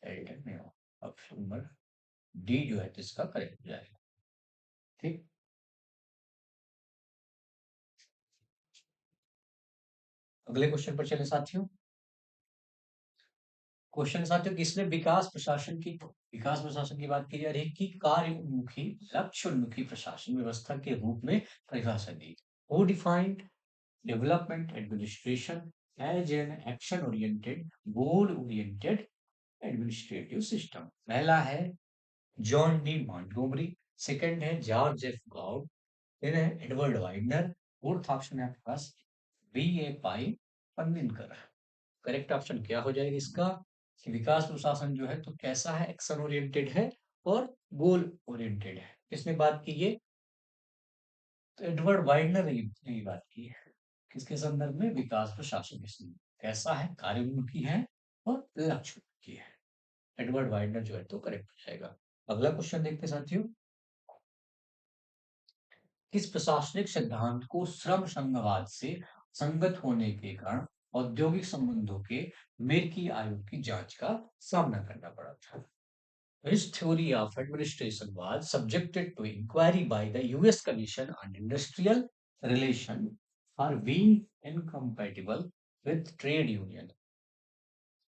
है। Elton Mayo, option number D जो है तो इसका करेक्ट हो जाएगा। ठीक, अगले क्वेश्चन पर चले साथियों। क्वेश्चन साथियों, किसने विकास प्रशासन की बात की जा रही है कि कार्य उन्मुखी लक्ष्य उन्मुखी प्रशासन व्यवस्था के रूप में परिभाषा दी। Who defined development administration as an action oriented goal oriented administrative system? पहला है जॉन डी मॉन्टगोमरी, सेकंड है जॉर्ज एफ गॉड, फिर है एडवर्ड वाइडनर, फोर्थ ऑप्शन है आपके पास B A Pai Panandiker. Correct option क्या हो जाएगा इसका? कि विकास प्रशासन जो है तो कैसा है? एक्शन ओरिएंटेड है और गोल ओरिएंटेड है। किसने बात की ये? तो एडवर्ड वाइडनर ने ये बात की है। किसके संदर्भ में? विकास प्रशासन के संदर्भ में। कैसा है? कार्योन्मुखी है और लक्ष्योन्मुखी है। एडवर्ड वाइडनर जो है तो करेक्ट हो जाएगा। अगला क्वेश्चन देखते हैं साथियों। किस प्रशासनिक सिद्धांत को श्रम संघवाद से संगत होने के कारण औद्योगिक संबंधों के अमेरिकी आयोग की जांच का सामना करना पड़ा था? His theory of administration was subjected to inquiry by the US Commission on Industrial Relations for being incompatible with trade union।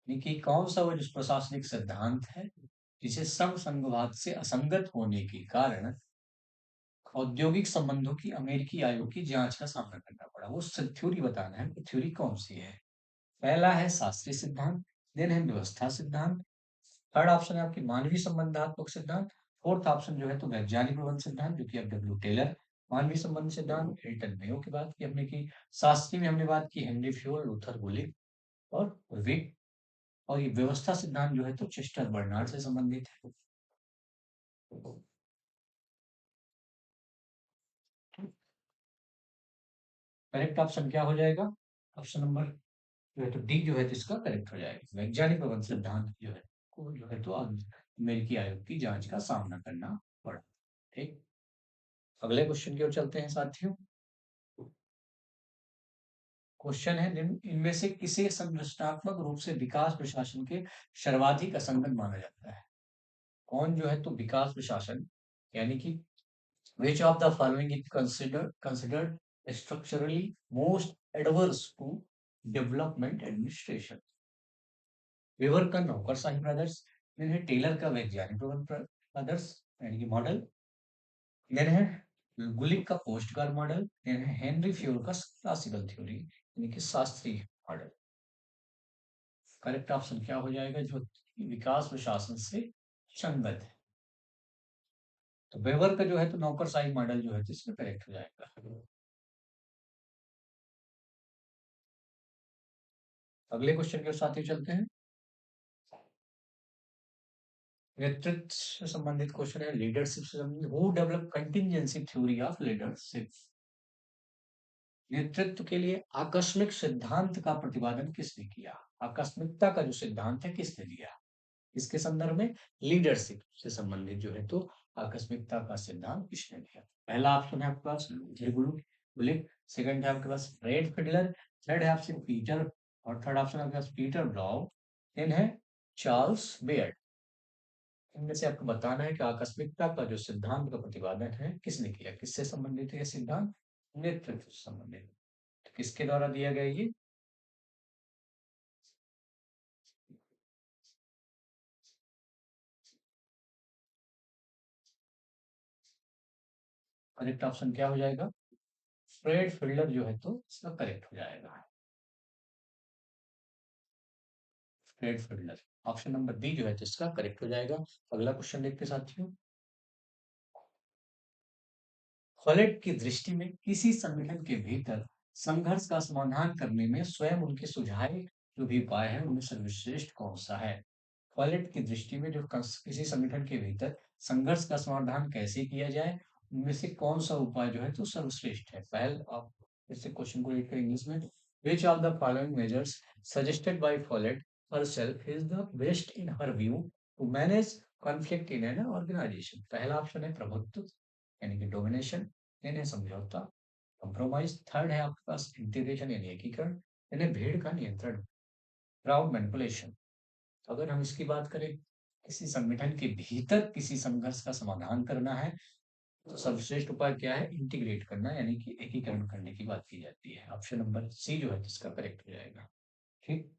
देखिए कौन सा वो जो प्रशासनिक सिद्धांत है जिसे श्रम संघवाद से असंगत होने के कारण औद्योगिक संबंधों की अमेरिकी आयोग की जांच का सामना करना पड़ा? वो थ्योरी बताना है कि थ्योरी कौन सी है। पहला है शास्त्रीय सिद्धांत, देन है व्यवस्था सिद्धांत, थर्ड ऑप्शन है आपकी मानवीय संबंधात्मक सिद्धांत, फोर्थ ऑप्शन जो है तो वैज्ञानिक प्रबंध सिद्धांत जो कि अब डब्ल्यू टेलर। मानवीय संबंध सिद्धांत एल्टन मेयो की बात की हमने की, शास्त्री में हमने बात की हेनरी फ्योल, लूथर बुलिक और विक, और ये व्यवस्था सिद्धांत जो है तो चेस्टर बर्नार्ड से संबंधित है। करेक्ट ऑप्शन क्या हो जाएगा? ऑप्शन नंबर जो है तो डी जो है तो इसका करेक्ट हो जाएगा। वैज्ञानिक प्रबंध सिद्धांत जो है को जो है तो अमेरिकी आयोग की जांच का सामना करना पड़ा। ठीक, अगले क्वेश्चन की ओर चलते हैं साथियों। क्वेश्चन है इनमें से किसे संरचनात्मक रूप से विकास प्रशासन के सर्वाधिक असंगत माना जाता है? कौन जो है तो विकास प्रशासन यानी कि which of the following is considered structurally most adverse to development administration? Weber का नौकरशाही ब्रदर्स, देन है टेलर का वैज्ञानिक ब्रदर्स यानी कि मॉडल, देन है गुलिक का पोस्ट कार्ड मॉडल, देन है हेनरी फ्योल का क्लासिकल थ्योरी यानी कि शास्त्रीय मॉडल। करेक्ट ऑप्शन क्या हो जाएगा जो विकास प्रशासन से संगत है? तो वेबर का जो है तो नौकरशाही मॉडल जो है तो इसमें करेक्ट हो जाएगा। अगले क्वेश्चन के साथ ही चलते हैं। नेतृत्व से संबंधित क्वेश्चन है, लीडरशिप से संबंधित। Who develop contingency theory of leadership? नेतृत्व के लिए आकस्मिक सिद्धांत का प्रतिपादन किसने किया? आकस्मिकता का जो सिद्धांत है किसने दिया? इसके संदर्भ में लीडरशिप से संबंधित जो है तो आकस्मिकता का सिद्धांत किसने दिया? पहला ऑप्शन है आपके पास बुलिक, सेकंड है आपके पास फ्रेड फिडलर, थर्ड है आपसे पीटर, और थर्ड ऑप्शन आपके पास पीटर ब्राउ, देन है चार्ल्स बेयर। इनमें से आपको बताना है कि आकस्मिकता का जो सिद्धांत का प्रतिपादन है किसने किया, किससे संबंधित है यह सिद्धांत? नेतृत्व से संबंधित। तो किसके द्वारा दिया गया ये? करेक्ट ऑप्शन क्या हो जाएगा? फ्रेड फिल्डर जो है तो इसका करेक्ट हो जाएगा। Fred Fiedler, option number D जो है तो इसका करेक्ट हो जाएगा। अगला क्वेश्चन देखते हैं साथियों। फॉलेट की दृष्टि में किसी संगठन के भीतर संघर्ष का समाधान करने में स्वयं उनके सुझाए जो भी उपाय है उनमें सर्वश्रेष्ठ कौन सा है? फॉलेट की दृष्टि में जो किसी संगठन के भीतर संघर्ष का समाधान कैसे किया जाए उनमें से कौन सा उपाय जो है तो सर्वश्रेष्ठ है? पहल आप इसे क्वेश्चन को रीड करें इंग्लिश में। Which of the following measures suggested by Follett herself is the best in her view to manage conflict in an organisation. पहला ऑप्शन है प्रभुत्व यानी कि डोमिनेशन, यानी समझौता, कंप्रोमाइज। थर्ड है आपके पास इंटीग्रेशन यानी एकीकरण, यानी भीड़ का नियंत्रण, क्राउड मैनिपुलेशन। अगर हम इसकी बात करें, किसी संगठन के भीतर किसी संघर्ष का समाधान करना है तो सर्वश्रेष्ठ उपाय क्या है? इंटीग्रेट करना यानी कि एकीकरण करने की बात की जाती है। ऑप्शन नंबर सी जो है जिसका करेक्ट हो जाएगा। ठीक,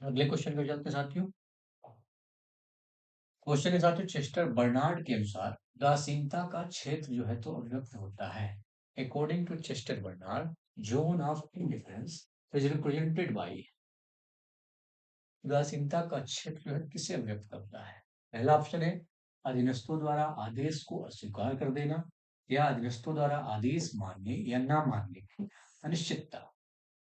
अगले क्वेश्चन को चलते हैं साथियों। क्वेश्चन के साथियों, चेस्टर बर्नार्ड के अनुसार उदासीनता का क्षेत्र जो है तो अभिव्यक्त होता है। According to Chester Barnard, zone of indifference is represented by. उदासीनता का क्षेत्र जो है किसे अभिव्यक्त करता है? पहला ऑप्शन है अधीनस्थों द्वारा आदेश को अस्वीकार कर देना, या अधीनस्थों द्वारा आदेश मानने या ना मानने की अनिश्चितता।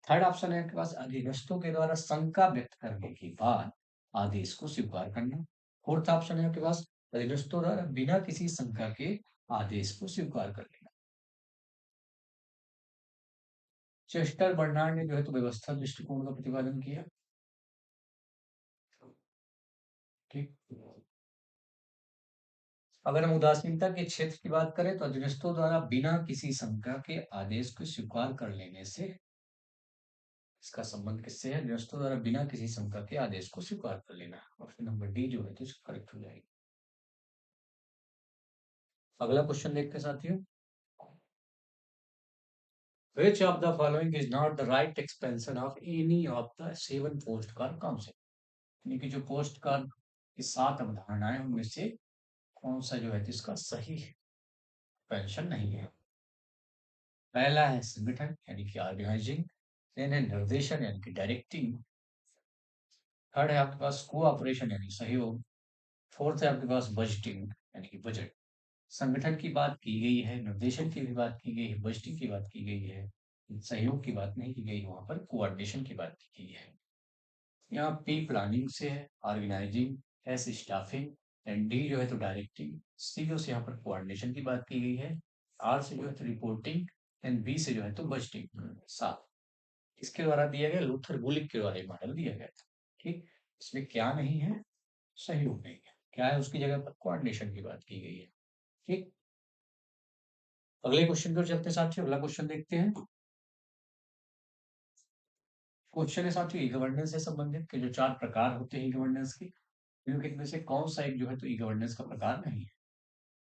थर्ड ऑप्शन है आपके पास अधीनस्थों के द्वारा शंका व्यक्त करने के बाद आदेश को स्वीकार करना। फोर्थ ऑप्शन है आपके पास अधीनस्थों द्वारा बिना किसी शंका के आदेश को स्वीकार कर लेना। चेस्टर बर्नार्ड ने जो है तो व्यवस्था दृष्टिकोण का प्रतिपादन किया। ठीक, अगर हम उदासीनता के क्षेत्र की बात करें तो अधीनस्थों द्वारा बिना किसी शंका के आदेश को स्वीकार कर लेने से, इसका संबंध किससे है? अधीनस्थों द्वारा बिना किसी शंका के आदेश को स्वीकार कर लेना। ऑप्शन नंबर डी जो है तो इसका करेक्ट हो जाएगी। अगला क्वेश्चन देखते हैं साथियों। Which of the following is not the right expansion of any of the seven postcard concept? यानी कि जो पोस्ट कार्ड की 7 अवधारणाएं उनमें से कौन सा जो है इसका सही पेंशन नहीं है? पहला है संगठन यानी कि ऑर्गेनाइजिंग, देन है निर्देशन यानी कि डायरेक्टिंग, थर्ड है आपके पास कोऑपरेशन यानी सहयोग, फोर्थ है आपके पास बजटिंग यानी कि बजट। संगठन की बात की गई है, निर्देशन की भी बात की गई है, बजटिंग की बात की गई है, सहयोग की बात नहीं की गई, वहां पर कोऑर्डिनेशन की बात की गई है। यहाँ पी प्लानिंग से है, organizing, S staffing, and D जो है तो डायरेक्टिंग, सी जो से यहाँ पर कोऑर्डिनेशन की बात की गई है, आर से जो है तो रिपोर्टिंग, एंड बी से जो है तो बजटिंग। सात इसके द्वारा दिया गया, लूथर गुलिक के द्वारा मॉडल दिया गया था। ठीक, इसमें क्या नहीं है? सहयोग नहीं है। क्या है उसकी जगह पर? कोऑर्डिनेशन की बात की गई है। ठीक, अगले क्वेश्चन पर चलते हैं साथियों। अगला क्वेश्चन देखते हैं। क्वेश्चन है साथियों, ई गवर्नेंस से संबंधित के जो 4 प्रकार होते हैं ई गवर्नेंस के, इनमें से कौन सा एक जो है तो ई गवर्नेंस का प्रकार नहीं है?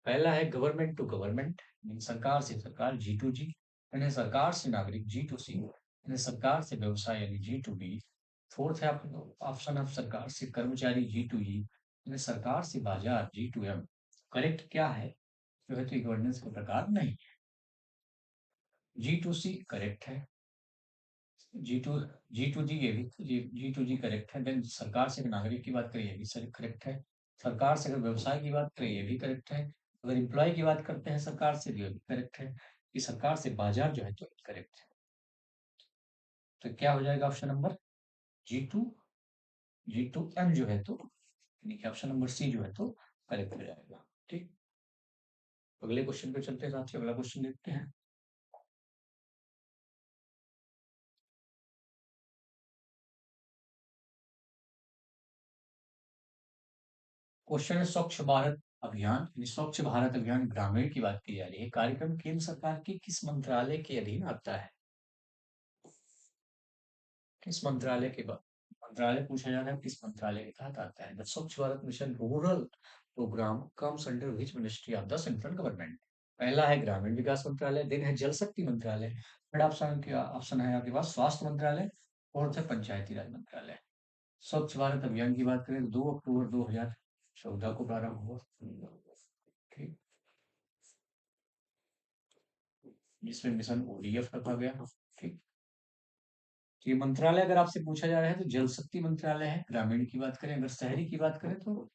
पहला है गवर्नमेंट टू गवर्नमेंट, सरकार से सरकार जी टू जी, यानी सरकार से नागरिक जी टू सी, यानी सरकार से व्यवसाय यानी जी टू बी। फोर्थ है ऑप्शन ऑफ सरकार से कर्मचारी जी टू ई, यानी सरकार से बाजार जी टू एम। करेक्ट क्या है? जो है तो गवर्नेंस का प्रकार नहीं। जी टू सी करेक्ट है, जी टू जी ये भी जी टू जी करेक्ट है। देन सरकार से नागरिक की बात करें ये भी सर करेक्ट है। सरकार से अगर व्यवसाय की बात करें ये भी करेक्ट है। अगर एम्प्लॉय की बात करते हैं सरकार से ये भी करेक्ट है। कि सरकार से बाजार जो है तो करेक्ट है। तो क्या हो जाएगा option number G two M जो है तो ऑप्शन नंबर सी जो है तो करेक्ट हो जाएगा। ठीक, अगले क्वेश्चन पे चलते हैं साथियों। अगला क्वेश्चन देखते हैं। क्वेश्चन है स्वच्छ भारत अभियान, यानी स्वच्छ भारत अभियान ग्रामीण की बात की जा रही है। कार्यक्रम केंद्र सरकार के किस मंत्रालय के अधीन आता है? किस मंत्रालय के बाद मंत्रालय पूछा जा रहा है, किस मंत्रालय के तहत आता है? The Swachh Bharat mission rural programme comes under which ministry of the central government? पहला है ग्रामीण विकास मंत्रालय, देन है जल शक्ति मंत्रालय, थर्ड ऑप्शन है आपके पास स्वास्थ्य मंत्रालय, फोर्थ है पंचायती राज मंत्रालय। स्वच्छ भारत अभियान की बात करें 2 अक्टूबर 2014 को प्रारंभ हुआ। ठीक, जिसमें मिशन ओडीएफ रखा गया। ठीक, तो ये मंत्रालय अगर आपसे पूछा जा रहा है तो जल शक्ति मंत्रालय है ग्रामीण की बात करें। अगर शहरी की बात करें तो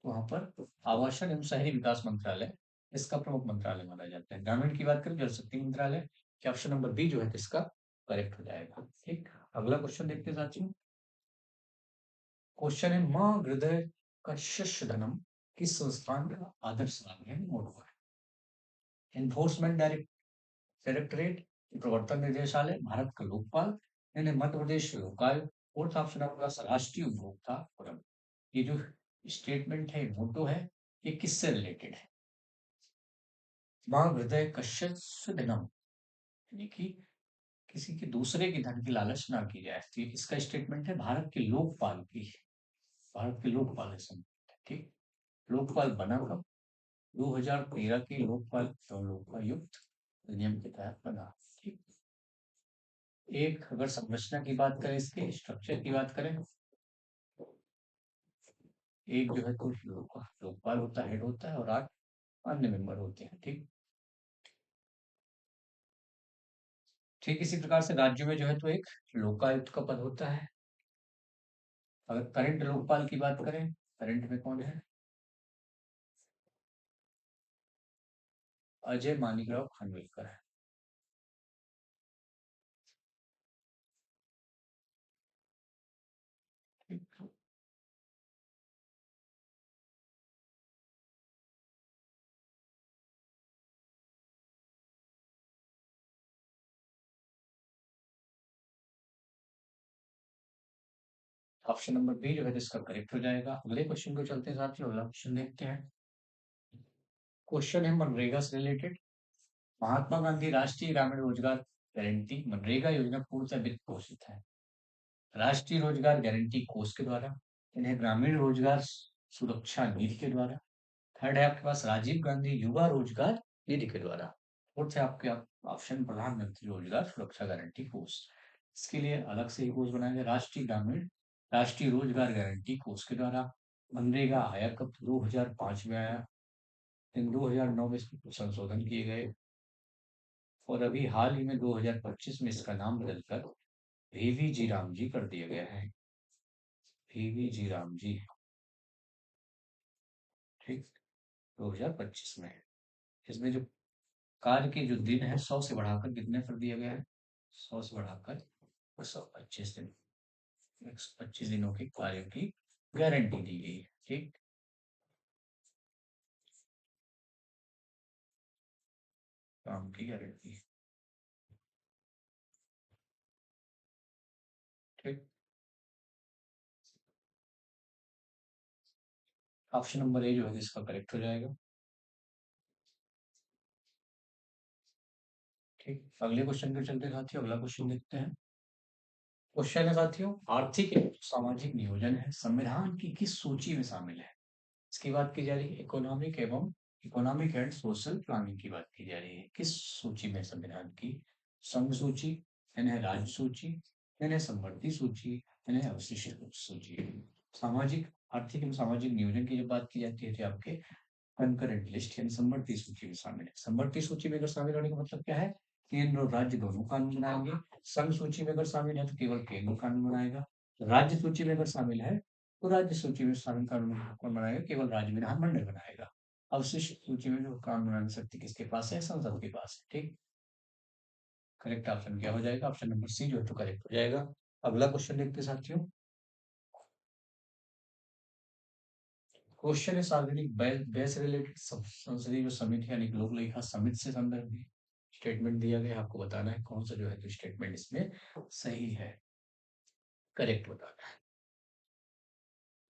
वहां पर आवासन एवं शहरी विकास मंत्रालय इसका प्रमुख मंत्रालय माना जाता है। ग्रामीण की बात करें जल शक्ति मंत्रालय, कि ऑप्शन नंबर बी जो है इसका करेक्ट हो जाएगा। ठीक, अगला क्वेश्चन देखते हैं साथियों। क्वेश्चन है मां हृदय का शिष्य धर्म किस संस्थान का आदर्श नाम है? मोटो है एनफोर्समेंट डायरेक्टरेट, प्रवर्तन निदेशालय, भारत का लोकपाल, यानी मध्य प्रदेश लोकायुक्त, फोर्थ ऑप्शन आपके पास राष्ट्रीय उपभोक्ता फोरम। ये जो स्टेटमेंट है, मोटो है, ये किससे रिलेटेड है? मां हृदय कश्यप दिनम, यानी कि किसी के दूसरे के धन की लालच ना की जाए। तो ये किसका स्टेटमेंट है? भारत के लोकपाल की। भारत के लोकपाल है संबंधित है, ठीक। लोकपाल बना कब? 2013 के लोकपाल और लोकायुक्त अधिनियम के तहत बना, ठीक। एक अगर संरचना की बात करें, इसके स्ट्रक्चर की बात करें, एक जो है तो लोकपाल होता है, हेड होता है, और 8 अन्य मेंबर होते हैं, ठीक। ठीक इसी प्रकार से राज्यों में जो है तो एक लोकायुक्त का पद होता है। अगर करंट लोकपाल की बात करें, करंट में कौन है? अजय मानिकराव खानविलकर है, ठीक। ऑप्शन नंबर बी जो है तो इसका करेक्ट हो जाएगा। अगले क्वेश्चन को चलते हैं साथियों, अगला क्वेश्चन देखते हैं। क्वेश्चन है मनरेगा से रिलेटेड। महात्मा गांधी राष्ट्रीय ग्रामीण रोजगार गारंटी मनरेगा योजना पूर्णतः वित्त पोषित है। राष्ट्रीय रोजगार गारंटी कोष के द्वारा, इन्हें ग्रामीण रोजगार सुरक्षा निधि के द्वारा। थर्ड है आपके पास राजीव गांधी युवा रोजगार निधि के द्वारा। फोर्थ है आपके ऑप्शन प्रधानमंत्री रोजगार सुरक्षा गारंटी कोष। इसके लिए अलग से ही कोष बनाया गया, राष्ट्रीय रोजगार गारंटी कोष के द्वारा। मनरेगा आया कब? 2005 में आया, फिर 2009 में इसमें कुछ संशोधन किए गए, और अभी हाल ही में 2025 में इसका नाम बदलकर वीवी जी राम जी कर दिया गया है। वीवी जी राम जी, ठीक। 2025 में इसमें जो कार्य के जो दिन है 100 से बढ़ाकर कितने कर दिया गया है? 100 से बढ़ाकर 125 दिन, 125 दिनों के कार्य की गारंटी दी गई है, ठीक। काम की गारंटी, ठीक। ऑप्शन नंबर ए जो है इसका करेक्ट हो जाएगा, ठीक। अगले क्वेश्चन पे चलते हैं साथियों, अगला क्वेश्चन देखते हैं। क्वेश्चन है साथियों, आर्थिक एवं सामाजिक नियोजन है संविधान की किस सूची में शामिल है? इसकी बात की जा रही है, इकोनॉमिक एंड सोशल प्लानिंग की बात की जा रही है। किस सूची में संविधान की? संघ सूची, यानी राज्य सूची, यानी समवर्ती सूची, यानी अवशिष्ट सूची। सामाजिक, आर्थिक एवं सामाजिक नियोजन की जब बात की जाती है तो आपके कंकरेंट लिस्ट यानी समवर्ती सूची में शामिल है। समवर्ती सूची में अगर शामिल होने का मतलब क्या है? केंद्र और राज्य दोनों कानून बनाएंगे। संघ सूची में अगर शामिल है तो केवल केंद्र कानून बनाएगा। राज्य सूची में अगर शामिल है तो राज्य सूची में शामिल कानून कौन बनाएगा? केवल राज्य विधानमंडल बनाएगा। अवशिष्ट सूची में जो कानून बनाने शक्ति किसके पास है? संसद के पास है, ठीक। करेक्ट ऑप्शन क्या हो जाएगा? ऑप्शन नंबर सी जो है तो करेक्ट हो जाएगा। अगला क्वेश्चन देखते हैं साथियों। क्वेश्चन है सार्वजनिक व्यय से रिलेटेड संसदीय जो समिति यानी लोक लेखा समिति से संदर्भित स्टेटमेंट दिया गया है। आपको बताना है कौन सा जो है तो स्टेटमेंट इसमें सही है, करेक्ट बताना है।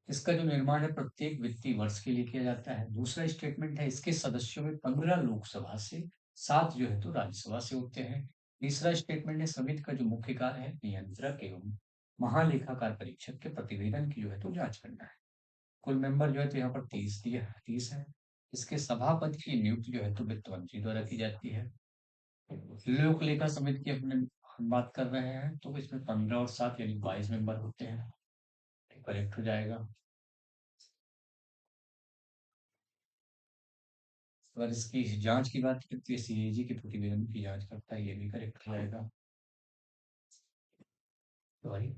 इसका जो निर्माण है प्रत्येक वित्तीय वर्ष के लिए किया जाता है। दूसरा स्टेटमेंट है इसके सदस्यों में 15 लोकसभा से, 7 जो है तो राज्यसभा से होते हैं। तीसरा स्टेटमेंट है समिति का जो मुख्य कार्य है नियंत्रक एवं महालेखाकार परीक्षक के प्रतिवेदन की जो है तो जांच करना है। कुल मेंबर जो है तो यहाँ पर 30 है। इसके सभापति की नियुक्ति जो है तो वित्त मंत्री द्वारा की जाती है। लोक लेखा समिति की अपने हम बात कर रहे हैं तो इसमें 15 और 7 यानी 22 मेंबर होते हैं, करेक्ट हो जाएगा। अगर इसकी जांच की बात की तो सीएजी के प्रतिवेदन की जांच करता है, ये भी करेक्ट हो जाएगा। तो भाई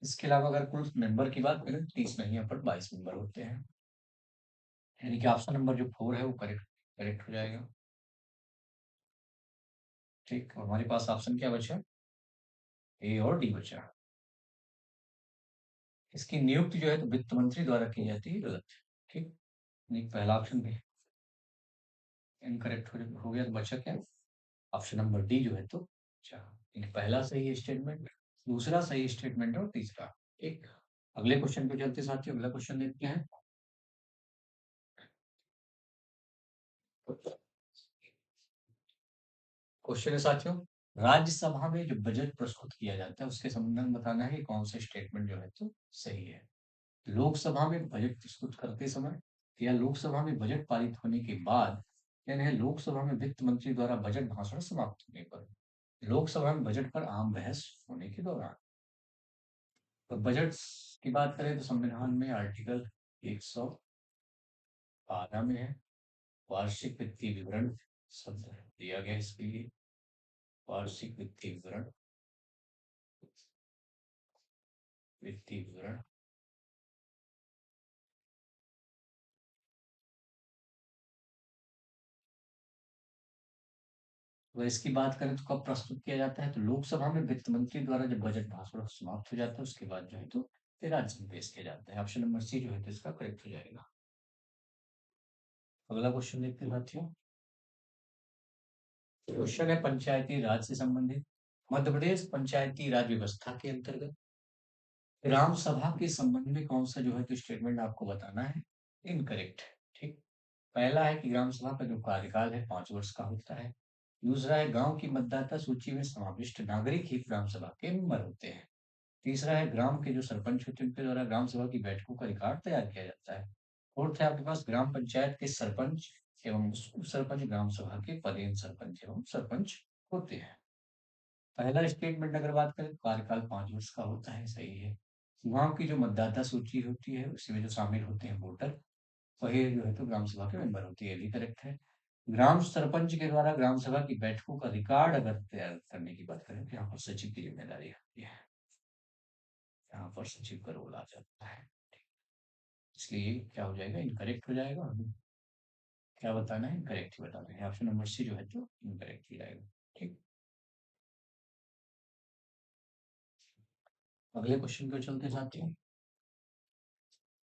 इसके अलावा अगर कुल मेंबर की बात करें तो 30 नहीं, यहाँ पर 22 मेंबर होते हैं, यानी कि ऑप्शन नंबर जो 4 है वो करेक्ट करेक्ट हो जाएगा, ठीक। और हमारे पास ऑप्शन क्या बचा? ए और डी बचा। इसकी नियुक्ति जो है तो वित्त मंत्री द्वारा की जाती है, गलत। ठीक, नहीं, पहला ऑप्शन भी इनकरेक्ट हो गया, तो बचा क्या? ऑप्शन नंबर डी जो है तो अच्छा, एक पहला सही स्टेटमेंट, दूसरा सही स्टेटमेंट और तीसरा। एक अगले क्वेश्चन पे चलते साथियों, अगला क्वेश्चन देखते हैं। क्वेश्चन है साथियों, राज्यसभा में जो बजट प्रस्तुत किया जाता है उसके संबंध में बताना है कि कौन सा स्टेटमेंट जो है तो सही है। लोकसभा में बजट प्रस्तुत करते समय या लोकसभा में बजट पारित होने के बाद, यानी लोकसभा में वित्त मंत्री द्वारा बजट भाषण समाप्त होने पर, लोकसभा में बजट पर आम बहस होने के दौरान। तो बजट की बात करें तो संविधान में आर्टिकल 112 में है, वार्षिक वित्तीय विवरण शब्द दिया गया है इसके लिए, वार्षिक वित्तीय विवरण, वित्तीय विवरण। तो इसकी बात करें तो कब प्रस्तुत किया जाता है, तो लोकसभा में वित्त मंत्री द्वारा जब बजट भाषण समाप्त हो जाता है उसके बाद जो है तो फिर राज्य में पेश किया जाता है। ऑप्शन नंबर सी जो है तो इसका करेक्ट हो जाएगा। अगला क्वेश्चन देखते हैं साथियों। क्वेश्चन है पंचायती राज से संबंधित। मध्य प्रदेश पंचायती राज व्यवस्था के अंतर्गत ग्राम सभा के संबंध में कौन सा जो है तो स्टेटमेंट आपको बताना है इनकरेक्ट। ठीक, पहला है कि ग्राम सभा का जो कार्यकाल है 5 वर्ष का होता है। दूसरा है गांव की मतदाता सूची में समाविष्ट नागरिक ही ग्राम सभा के मेंबर होते हैं। तीसरा है ग्राम के जो सरपंच होते हैं उनके द्वारा ग्राम सभा की बैठकों का रिकॉर्ड तैयार किया जाता है। फोर्थ है आपके पास ग्राम पंचायत के सरपंच एवं उप सरपंच ग्राम सभा के पदेन सरपंच एवं सरपंच होते हैं। पहला स्टेटमेंट अगर बात करें तो कार्यकाल 5 वर्ष का होता है, सही है। गांव की जो मतदाता सूची होती है उसी में जो शामिल होते हैं वोटर, वही जो है तो ग्राम सभा के मेंबर होती है, ये भी करेक्ट है। ग्राम सरपंच के द्वारा ग्राम सभा की बैठकों का रिकॉर्ड अगर तैयार करने की बात करें तो यहाँ पर सचिव की जिम्मेदारी होती है, यहाँ पर सचिव का रोल आ जाता है। इसलिए क्या हो जाएगा, इनकरेक्ट हो जाएगा। हमें क्या बताना है, इनकरेक्ट ही बताना है। ऑप्शन नंबर सी जो है तो इनकरेक्ट हो जाएगा। ठीक, अगले क्वेश्चन पे चलते साथियों।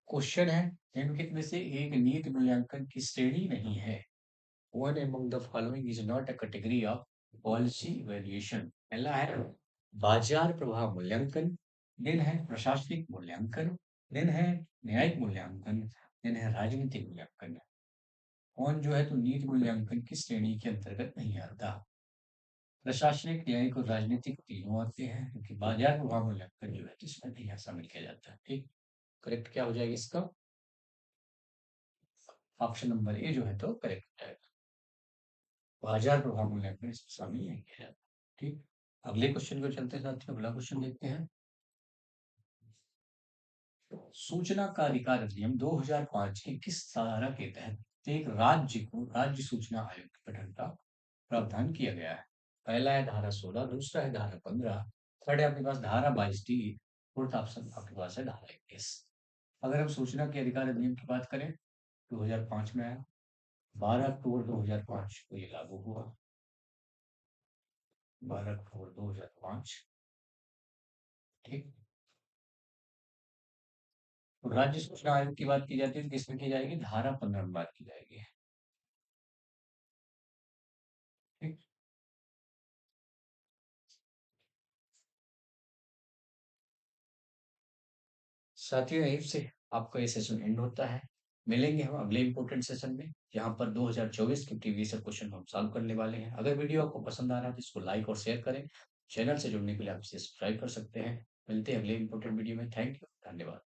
क्वेश्चन है, निम्नलिखित में से एक नीति मूल्यांकन की श्रेणी नहीं है। One among the following is not a category of policy evaluation। पहला है बाजार प्रभाव मूल्यांकन, दिन है प्रशासनिक मूल्यांकन, दिन है न्यायिक मूल्यांकन, दिन है राजनीतिक मूल्यांकन। कौन जो है तो नीति मूल्यांकन की श्रेणी के अंतर्गत नहीं आता। प्रशासनिक, न्यायिक और राजनीतिक तीनों आते हैं, क्योंकि बाजार प्रभाव मूल्यांकन जो है तो इसमें नहीं शामिल किया जाता है। ठीक, करेक्ट क्या हो जाएगा इसका? ऑप्शन नंबर ए जो है तो करेक्ट हो जाएगा। बाजार प्रभाव मूल्यांकन इसमें शामिल नहीं किया जाता। ठीक, अगले क्वेश्चन को चलते हैं साथियों, अगला क्वेश्चन देखते हैं। सूचना का अधिकार अधिनियम 2005 की किस धारा के तहत एक राज्य को राज्य सूचना आयोग के गठन का प्रावधान किया गया है? पहला है धारा 16, दूसरा है धारा 15, थर्ड है आपके पास धारा 22D, फोर्थ ऑप्शन आपके पास है धारा 21। अगर हम सूचना के अधिकार अधिनियम की बात करें 2005 में आया, 12 अक्टूबर 2005 को ये लागू हुआ, 12 अक्टूबर 2005। ठीक, तो राज्य सूचना आयोग की बात की जाती है तो किसमें की जाएगी, धारा 15 में बात की जाएगी। ठीक, साथियों यहीं से आपका ये सेशन एंड होता है। मिलेंगे हम अगले इंपॉर्टेंट सेशन में, जहां पर 2024 के प्रीवियस क्वेश्चन हम सॉल्व करने वाले हैं। अगर वीडियो आपको पसंद आ रहा है तो इसको लाइक और शेयर करें। चैनल से जुड़ने के लिए आप सब्सक्राइब कर सकते हैं। मिलते हैं अगले इंपॉर्टेंट वीडियो में। थैंक यू, धन्यवाद।